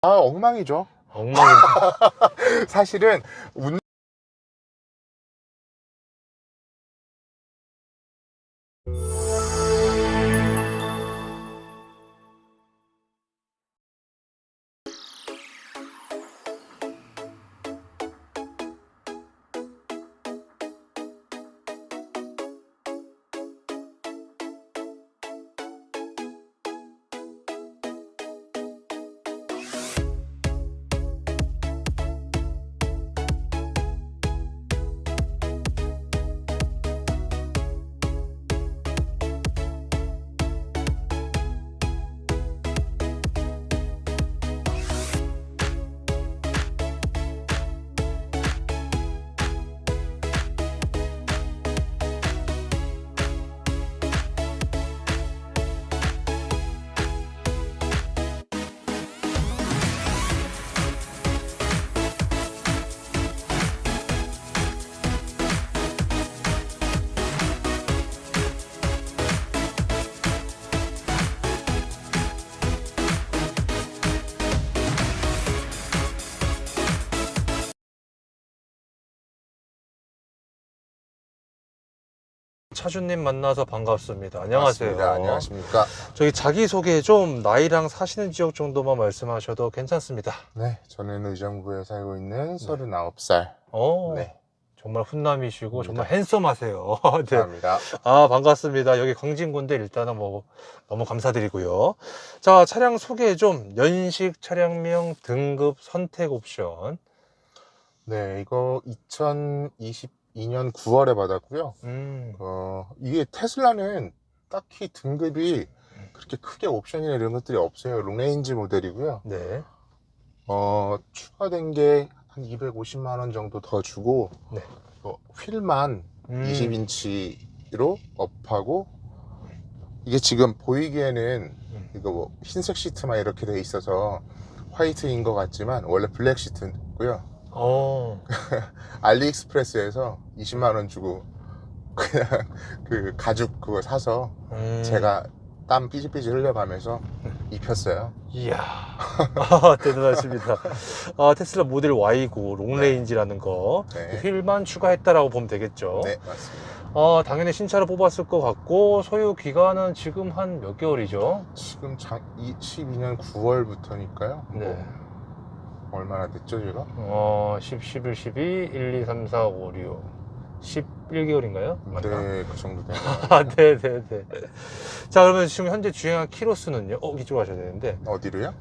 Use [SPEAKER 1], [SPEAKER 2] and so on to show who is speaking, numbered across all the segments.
[SPEAKER 1] 엉망이죠.
[SPEAKER 2] 엉망입니다.
[SPEAKER 1] 사실은
[SPEAKER 2] 차주님 만나서 반갑습니다. 안녕하세요.
[SPEAKER 1] 맞습니다. 안녕하십니까.
[SPEAKER 2] 저기 자기소개 좀 나이랑 사시는 지역 정도만 말씀하셔도 괜찮습니다.
[SPEAKER 1] 네, 저는 의정부에 살고 있는 39살. 네,
[SPEAKER 2] 정말 훈남이시고
[SPEAKER 1] 입니다.
[SPEAKER 2] 정말 핸섬하세요. 네.
[SPEAKER 1] 감사합니다.
[SPEAKER 2] 반갑습니다. 여기 광진군데 일단은 뭐 너무 감사드리고요. 자, 차량 소개 좀. 연식, 차량명, 등급, 선택 옵션.
[SPEAKER 1] 네, 이거 2022년 9월에 받았고요. 이게 테슬라는 딱히 등급이 그렇게 크게 옵션이나 이런 것들이 없어요. 롱레인지 모델이고요.
[SPEAKER 2] 네.
[SPEAKER 1] 추가된 게 한 250만 원 정도 더 주고,
[SPEAKER 2] 네.
[SPEAKER 1] 휠만 20인치로 업하고, 이게 지금 보이기에는 이거 뭐 흰색 시트만 이렇게 돼 있어서 화이트인 것 같지만 원래 블랙 시트고요. 알리익스프레스에서 20만 원 주고 그냥 그 가죽 그거 사서 제가 땀 삐질삐질 흘려가면서 입혔어요.
[SPEAKER 2] 이야. 대단하십니다. 테슬라 모델 Y고 롱레인지라는 거.
[SPEAKER 1] 네.
[SPEAKER 2] 휠만 추가했다라고 보면 되겠죠.
[SPEAKER 1] 네, 맞습니다.
[SPEAKER 2] 당연히 신차로 뽑았을 것 같고, 소유 기간은 지금 한 몇 개월이죠?
[SPEAKER 1] 지금 12년 9월부터니까요.
[SPEAKER 2] 네.
[SPEAKER 1] 얼마나 됐죠, 제가?
[SPEAKER 2] 10, 11, 12, 1, 2, 3, 4, 5, 6. 11개월인가요?
[SPEAKER 1] 네, 그 정도 된 거.
[SPEAKER 2] 네네네. 자, 그러면 지금 현재 주행한 키로수는요? 이쪽으로 가셔야 되는데.
[SPEAKER 1] 어디로요?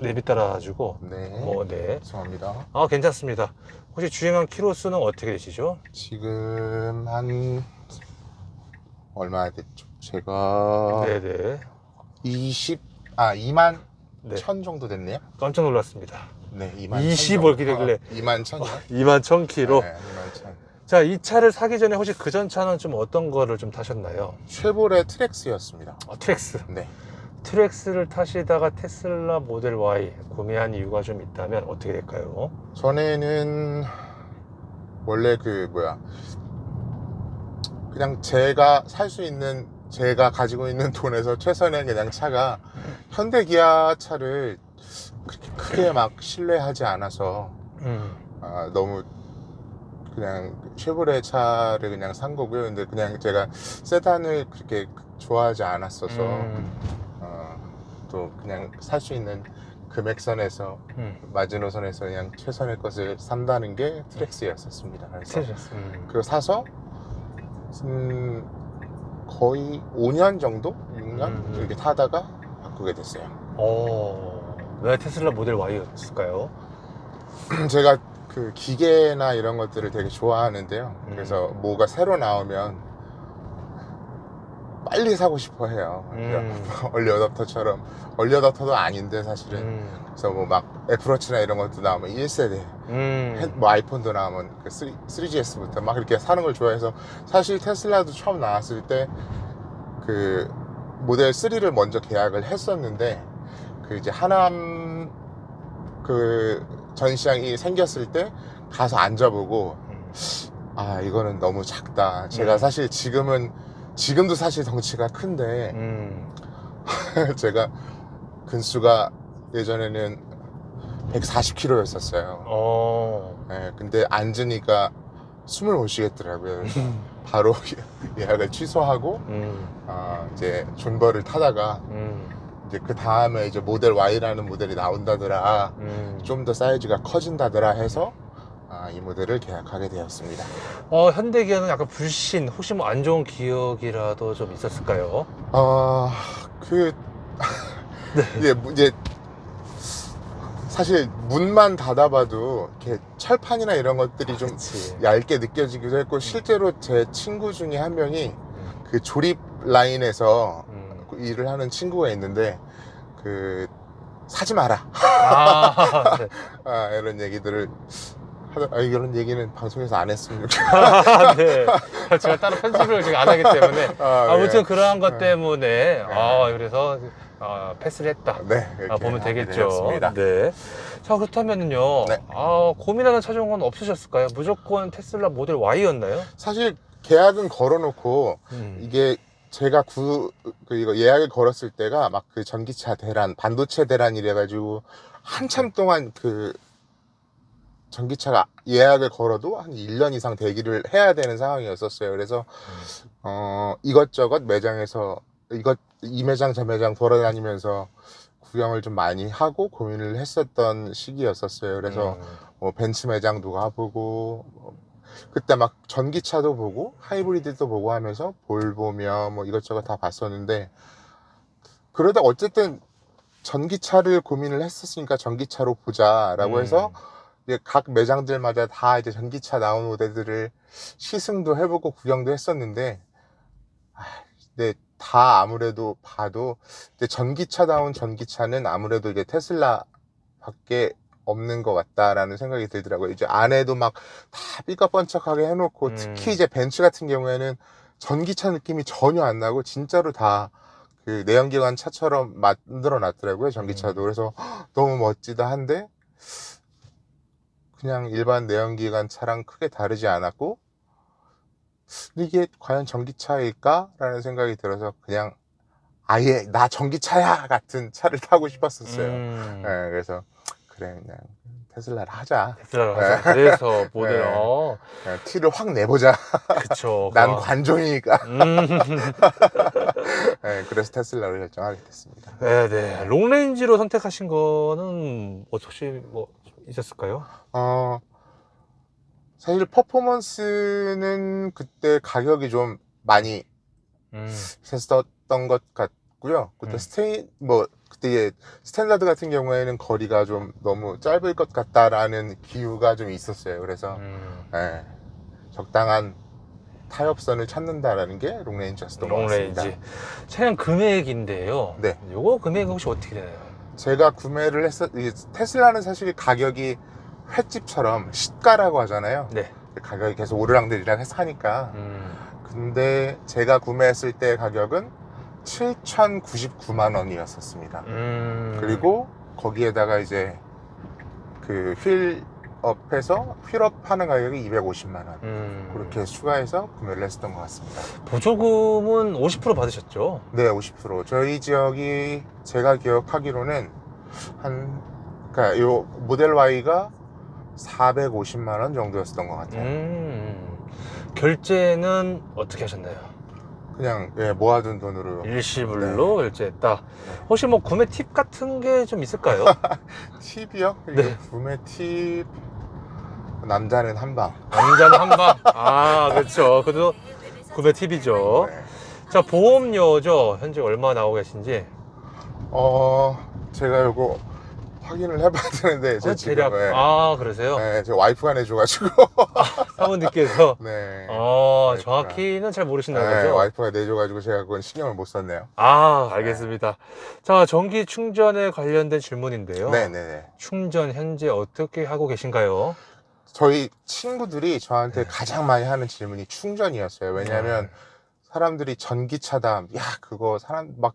[SPEAKER 2] 내비 따라가지고.
[SPEAKER 1] 네.
[SPEAKER 2] 네.
[SPEAKER 1] 죄송합니다.
[SPEAKER 2] 괜찮습니다. 혹시 주행한 키로수는 어떻게 되시죠?
[SPEAKER 1] 지금 한 얼마나 됐죠? 제가
[SPEAKER 2] 네네.
[SPEAKER 1] 2만
[SPEAKER 2] 네.
[SPEAKER 1] 1000 정도 됐네요.
[SPEAKER 2] 깜짝 놀랐습니다.
[SPEAKER 1] 네, 2만
[SPEAKER 2] 20 얼기 되길래.
[SPEAKER 1] 2만 1000이요?
[SPEAKER 2] 2만 1000km.
[SPEAKER 1] 네, 2만 1000.
[SPEAKER 2] 자, 이 차를 사기 전에 혹시 그 전 차는 좀 어떤 거를 좀 타셨나요?
[SPEAKER 1] 쉐보레 트렉스였습니다.
[SPEAKER 2] 트랙스.
[SPEAKER 1] 네.
[SPEAKER 2] 트랙스를 타시다가 테슬라 모델 Y 구매한 이유가 좀 있다면 어떻게 될까요?
[SPEAKER 1] 전에는 원래 그냥 제가 살 수 있는, 제가 가지고 있는 돈에서 최선의 그냥 차가 현대 기아 차를 그렇게 크게 막 신뢰하지 않아서 너무 그냥 쉐보레 차를 그냥 산 거고요. 근데 그냥 제가 세단을 그렇게 좋아하지 않았어서 또 그냥 살 수 있는 금액선에서 마지노선에서 그냥 최선의 것을 산다는 게 트랙스였었습니다. 그래서 사서 거의 5년 정도? 6년? 이렇게 타다가 바꾸게 됐어요.
[SPEAKER 2] 왜 테슬라 모델 Y였을까요?
[SPEAKER 1] 제가 그 기계나 이런 것들을 되게 좋아하는데요. 그래서 뭐가 새로 나오면 빨리 사고 싶어 해요. 얼리어답터처럼, 얼리어답터도 아닌데 사실은. 그래서 뭐 막 애플워치나 이런 것도 나오면 1세대, 뭐 아이폰도 나오면 그 3GS부터 막 이렇게 사는 걸 좋아해서, 사실 테슬라도 처음 나왔을 때 그 모델 3를 먼저 계약을 했었는데, 그 이제 하남 그 전시장이 생겼을 때 가서 앉아보고 이거는 너무 작다. 제가 사실 지금도 사실 덩치가 큰데 제가 근수가 예전에는 140km였었어요. 네, 근데 앉으니까 숨을 못 쉬겠더라고요. 그래서 바로 예약을 취소하고 이제 존버를 타다가 이제 그 다음에 이제 모델 Y라는 모델이 나온다더라, 좀 더 사이즈가 커진다더라 해서 이 모델을 계약하게 되었습니다.
[SPEAKER 2] 현대기아는 약간 불신, 혹시 뭐 안 좋은 기억이라도 좀 있었을까요?
[SPEAKER 1] 그 이제 사실 문만 닫아봐도 이렇게 철판이나 이런 것들이 좀
[SPEAKER 2] 그치.
[SPEAKER 1] 얇게 느껴지기도 했고, 실제로 제 친구 중에 한 명이 그 조립 라인에서 일을 하는 친구가 있는데, 그 사지 마라
[SPEAKER 2] 네.
[SPEAKER 1] 이런 얘기들을 이런 얘기는 방송에서 안 했으면 좋겠어요.
[SPEAKER 2] 네. 제가 따로 편집을 지금 안 하기 때문에 아무튼
[SPEAKER 1] 예.
[SPEAKER 2] 그러한 것 때문에
[SPEAKER 1] 네.
[SPEAKER 2] 그래서 패스를 했다.
[SPEAKER 1] 네, 이렇게
[SPEAKER 2] 보면
[SPEAKER 1] 하게
[SPEAKER 2] 되겠죠.
[SPEAKER 1] 되었습니다.
[SPEAKER 2] 네. 자, 그렇다면요.
[SPEAKER 1] 네.
[SPEAKER 2] 고민하는 차종은 없으셨을까요? 무조건 테슬라 모델 Y였나요?
[SPEAKER 1] 사실 계약은 걸어놓고 이게 제가 이거 예약을 걸었을 때가 막 그 전기차 대란, 반도체 대란 이래가지고 한참 동안 그 전기차가 예약을 걸어도 한 1년 이상 대기를 해야 되는 상황이었었어요. 그래서 이것저것 매장에서 이 매장 저 매장 돌아다니면서 구경을 좀 많이 하고 고민을 했었던 시기였었어요. 그래서 뭐 벤츠 매장도 가보고, 그때 막 전기차도 보고 하이브리드도 보고 하면서 볼보며 뭐 이것저것 다 봤었는데, 그러다 어쨌든 전기차를 고민을 했었으니까 전기차로 보자라고 해서 이제 각 매장들마다 다 이제 전기차 나온 모델들을 시승도 해보고 구경도 했었는데, 근데 다 아무래도 봐도 이제 전기차다운 전기차는 아무래도 이제 테슬라밖에 없는 것 같다라는 생각이 들더라고요. 이제 안에도 막 다 삐까뻔쩍하게 해놓고, 특히 이제 벤츠 같은 경우에는 전기차 느낌이 전혀 안 나고 진짜로 다 그 내연기관 차처럼 만들어 놨더라고요, 전기차도. 그래서 너무 멋지다 한데 그냥 일반 내연기관 차랑 크게 다르지 않았고, 근데 이게 과연 전기차일까? 라는 생각이 들어서 그냥 아예 나 전기차야 같은 차를 타고 싶었었어요. 네, 그래서 그래 그냥 테슬라를 하자.
[SPEAKER 2] 테슬라를 하자. 그래서 모델
[SPEAKER 1] 네. 그냥 티를 확 내보자.
[SPEAKER 2] 그쵸.
[SPEAKER 1] 난 관종이니까.
[SPEAKER 2] 음.
[SPEAKER 1] 네, 그래서 테슬라를 결정하게 됐습니다.
[SPEAKER 2] 네. 롱레인지로 선택하신 거는 혹시 뭐 있었을까요?
[SPEAKER 1] 사실 퍼포먼스는 그때 가격이 좀 많이 셌었던 것 같고요. 그때 그때 스탠다드 같은 경우에는 거리가 좀 너무 짧을 것 같다라는 기우가 좀 있었어요. 그래서 예, 적당한 타협선을 찾는다라는 게 롱레인지였던 것 같습니다.
[SPEAKER 2] 롱레인지. 차량 금액인데요.
[SPEAKER 1] 네.
[SPEAKER 2] 요거 금액은 혹시 어떻게 되나요?
[SPEAKER 1] 제가 구매를 테슬라는 사실 가격이 횟집처럼 시가라고 하잖아요.
[SPEAKER 2] 네.
[SPEAKER 1] 가격이 계속 오르락내리락 해서 하니까. 근데 제가 구매했을 때 가격은 7,099만 원이었었습니다. 그리고 거기에다가 이제 그 휠업해서 휠업 하는 가격이 250만 원. 그렇게 추가해서 구매를 했었던 것 같습니다.
[SPEAKER 2] 보조금은 50% 받으셨죠?
[SPEAKER 1] 네, 50%. 저희 지역이 제가 기억하기로는 그러니까 요 모델 Y가 450만 원 정도였었던 것 같아요.
[SPEAKER 2] 결제는 어떻게 하셨나요?
[SPEAKER 1] 그냥 모아둔 돈으로.
[SPEAKER 2] 일시불로 결제했다.
[SPEAKER 1] 네.
[SPEAKER 2] 혹시 뭐 구매 팁 같은 게 좀 있을까요?
[SPEAKER 1] 팁이요?
[SPEAKER 2] 네.
[SPEAKER 1] 구매 팁. 남자는 한방.
[SPEAKER 2] 남자는 한방. 그렇죠. 그래도 구매 팁이죠.
[SPEAKER 1] 네.
[SPEAKER 2] 자, 보험료죠. 현재 얼마 나오고 계신지.
[SPEAKER 1] 제가 요거 확인을 해봐야 되는데 제
[SPEAKER 2] 대략.
[SPEAKER 1] 지금
[SPEAKER 2] 그러세요?
[SPEAKER 1] 네, 제 와이프가 내줘가지고.
[SPEAKER 2] 사모님께서.
[SPEAKER 1] 네.
[SPEAKER 2] 정확히는 잘 모르신다는
[SPEAKER 1] 네,
[SPEAKER 2] 거죠?
[SPEAKER 1] 와이프가 내줘가지고 제가 그건 신경을 못 썼네요.
[SPEAKER 2] 알겠습니다. 자, 전기 충전에 관련된 질문인데요.
[SPEAKER 1] 네네네.
[SPEAKER 2] 충전 현재 어떻게 하고 계신가요?
[SPEAKER 1] 저희 친구들이 저한테 가장 많이 하는 질문이 충전이었어요. 왜냐하면 사람들이 전기차다, 야 그거 막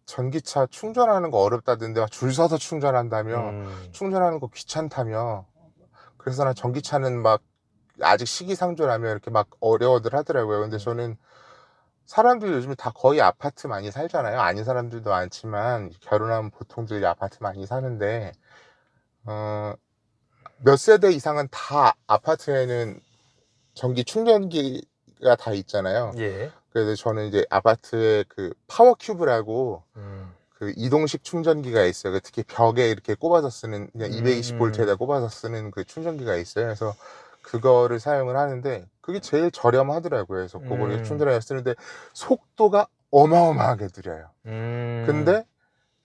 [SPEAKER 1] 전기차 충전하는 거 어렵다던데 줄 서서 충전한다며, 충전하는 거 귀찮다며. 그래서 난 전기차는 막 아직 시기상조라며 이렇게 막 어려워들 하더라고요. 근데 저는 사람들 요즘에 다 거의 아파트 많이 살잖아요. 아닌 사람들도 많지만 결혼하면 보통들 아파트 많이 사는데 몇 세대 이상은 다 아파트에는 전기 충전기가 다 있잖아요.
[SPEAKER 2] 예.
[SPEAKER 1] 그래서 저는 이제 아파트에 그 파워 큐브라고 그 이동식 충전기가 있어요. 그 특히 벽에 이렇게 꼽아서 쓰는 그냥 220V에다 꼽아서 쓰는 그 충전기가 있어요. 그래서 그거를 사용을 하는데 그게 제일 저렴하더라고요. 그래서 그거를 충전해서 쓰는데 속도가 어마어마하게 느려요. 근데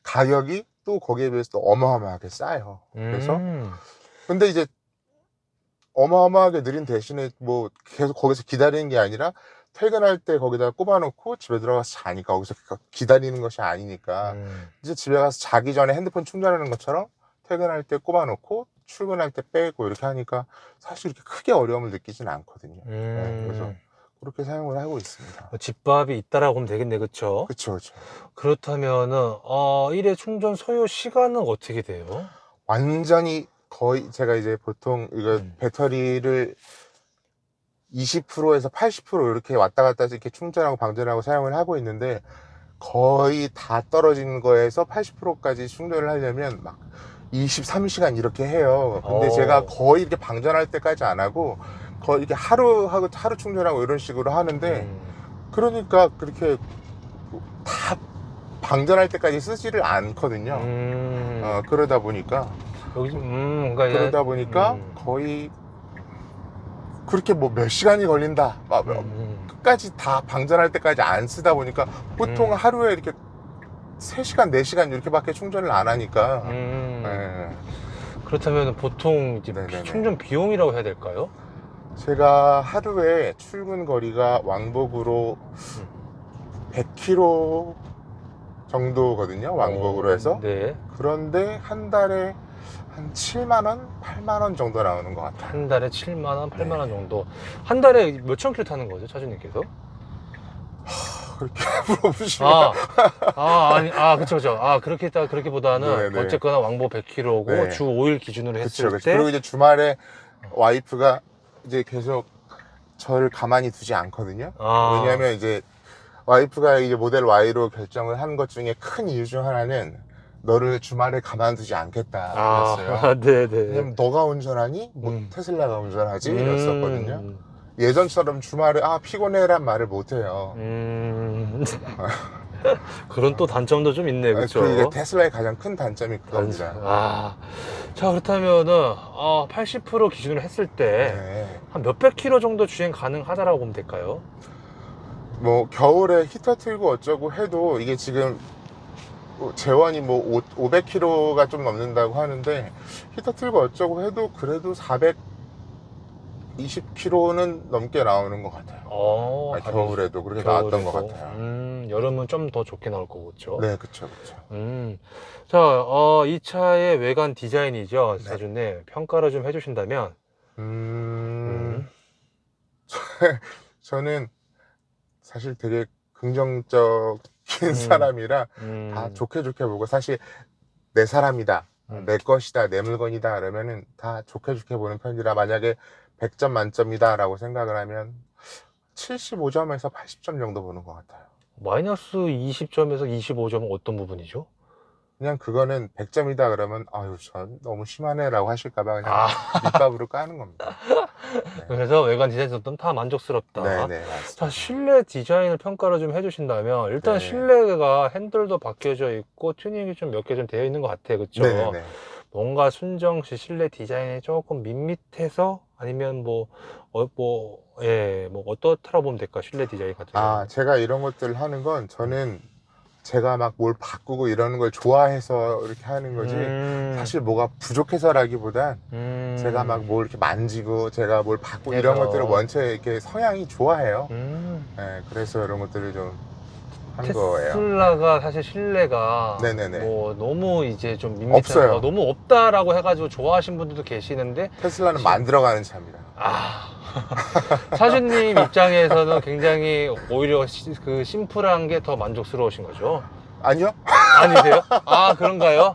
[SPEAKER 1] 가격이 또 거기에 비해서 또 어마어마하게 싸요. 그래서 근데 이제 어마어마하게 느린 대신에 뭐 계속 거기서 기다리는 게 아니라 퇴근할 때 거기다 꼽아놓고 집에 들어가서 자니까 거기서 기다리는 것이 아니니까 이제 집에 가서 자기 전에 핸드폰 충전하는 것처럼 퇴근할 때 꼽아놓고 출근할 때 빼고 이렇게 하니까 사실 이렇게 크게 어려움을 느끼지는 않거든요. 네, 그래서 그렇게 사용을 하고 있습니다.
[SPEAKER 2] 집밥이 있다라고 하면 되겠네, 그쵸?
[SPEAKER 1] 그쵸.
[SPEAKER 2] 그렇다면은, 일회 충전 소요 시간은 어떻게 돼요?
[SPEAKER 1] 완전히 거의 제가 이제 보통 이거 배터리를 20%에서 80% 이렇게 왔다 갔다 해서 이렇게 충전하고 방전하고 사용을 하고 있는데 거의 다 떨어지는 거에서 80%까지 충전을 하려면 막 23시간 이렇게 해요. 근데 제가 거의 이렇게 방전할 때까지 안 하고 거의 이렇게 하루 충전하고 이런 식으로 하는데 그러니까 그렇게 다 방전할 때까지 쓰지를 않거든요. 그러다 보니까
[SPEAKER 2] 그러니까
[SPEAKER 1] 거의 그렇게 뭐 몇 시간이 걸린다 끝까지 다 방전할 때까지 안 쓰다 보니까 보통 하루에 이렇게 3시간 4시간 이렇게밖에 충전을 안 하니까 네.
[SPEAKER 2] 그렇다면 보통 이제 충전 비용이라고 해야 될까요?
[SPEAKER 1] 제가 하루에 출근 거리가 왕복으로 100km 정도거든요. 왕복으로 해서.
[SPEAKER 2] 네.
[SPEAKER 1] 그런데 한 달에 한 7만원, 8만원 정도 나오는 것 같아요.
[SPEAKER 2] 한 달에 7만원, 8만원 정도. 한 달에 몇천 킬로 타는 거죠, 차주님께서?
[SPEAKER 1] 그렇게 물어보시면.
[SPEAKER 2] 그쵸. 그렇게보다는
[SPEAKER 1] 네네.
[SPEAKER 2] 어쨌거나 왕복 100km고
[SPEAKER 1] 네.
[SPEAKER 2] 주 5일 기준으로 했을
[SPEAKER 1] 그쵸.
[SPEAKER 2] 때.
[SPEAKER 1] 그리고 이제 주말에 와이프가 이제 계속 저를 가만히 두지 않거든요. 왜냐면 이제 와이프가 이제 모델 Y로 결정을 한 것 중에 큰 이유 중 하나는 너를 주말에 가만두지 않겠다였어요.
[SPEAKER 2] 네네.
[SPEAKER 1] 왜냐면 너가 운전하니? 뭐 테슬라가 운전하지? 이랬었거든요. 예전처럼 주말에 피곤해란 말을 못해요.
[SPEAKER 2] 그런 또 단점도 좀 있네, 그쵸?
[SPEAKER 1] 그게 테슬라의 가장 큰 단점이 그겁니다.
[SPEAKER 2] 자, 그렇다면은 80% 기준으로 했을 때 한 몇백 킬로 정도 주행 가능하다라고 보면 될까요?
[SPEAKER 1] 뭐 겨울에 히터 틀고 어쩌고 해도 이게 지금 재원이 뭐 500km가 좀 넘는다고 하는데 히터 틀고 어쩌고 해도 그래도 420km는 넘게 나오는 것 같아요. 겨울에도 그렇게 나왔던 것 같아요.
[SPEAKER 2] 여름은 좀 더 좋게 나올 거고, 그렇죠?
[SPEAKER 1] 네, 그쵸.
[SPEAKER 2] 자, 이 차의 외관 디자인이죠, 사주님. 평가를 좀 해주신다면?
[SPEAKER 1] 저는 사실 되게 긍정적인 사람이라 다 좋게 보고 사실 내 사람이다, 내 것이다, 내 물건이다 그러면은 다 좋게 보는 편이라 만약에 100점 만점이다 라고 생각을 하면 75점에서 80점 정도 보는 것 같아요.
[SPEAKER 2] 마이너스 20점에서 25점은 어떤 부분이죠?
[SPEAKER 1] 그냥 그거는 100점이다 그러면 아유 전 너무 심하네 라고 하실까봐 그냥 밑밥으로 까는 겁니다. 네.
[SPEAKER 2] 그래서 외관 디자인 정도는 다 만족스럽다.
[SPEAKER 1] 네네, 맞습니다.
[SPEAKER 2] 자, 실내 디자인을 평가를 좀 해주신다면 일단
[SPEAKER 1] 네.
[SPEAKER 2] 실내가 핸들도 바뀌어져 있고 튜닝이 좀 몇 개 좀 되어 있는 것 같아요, 그렇죠?
[SPEAKER 1] 네네.
[SPEAKER 2] 뭔가 순정시 실내 디자인이 조금 밋밋해서 아니면 뭐 어떻다고 보면 될까, 실내 디자인 같은 경우는?
[SPEAKER 1] 제가 이런 것들을 하는 건 저는 제가 막 뭘 바꾸고 이러는 걸 좋아해서 이렇게 하는 거지 사실 뭐가 부족해서라기보단 제가 막 뭘 이렇게 만지고 제가 뭘 바꾸고 이런 것들을 원체 이렇게 성향이 좋아해요. 네, 그래서 이런 것들을 좀 한 거예요.
[SPEAKER 2] 테슬라가 사실 실내가
[SPEAKER 1] 네네네.
[SPEAKER 2] 뭐 너무 이제 좀 밋밋한
[SPEAKER 1] 없어요.
[SPEAKER 2] 너무 없다라고 해가지고 좋아하시는 분들도 계시는데
[SPEAKER 1] 테슬라는 만들어가는 차입니다.
[SPEAKER 2] 사주님 입장에서는 굉장히 오히려 그 심플한 게 더 만족스러우신 거죠?
[SPEAKER 1] 아니요.
[SPEAKER 2] 아니세요? 아, 그런가요?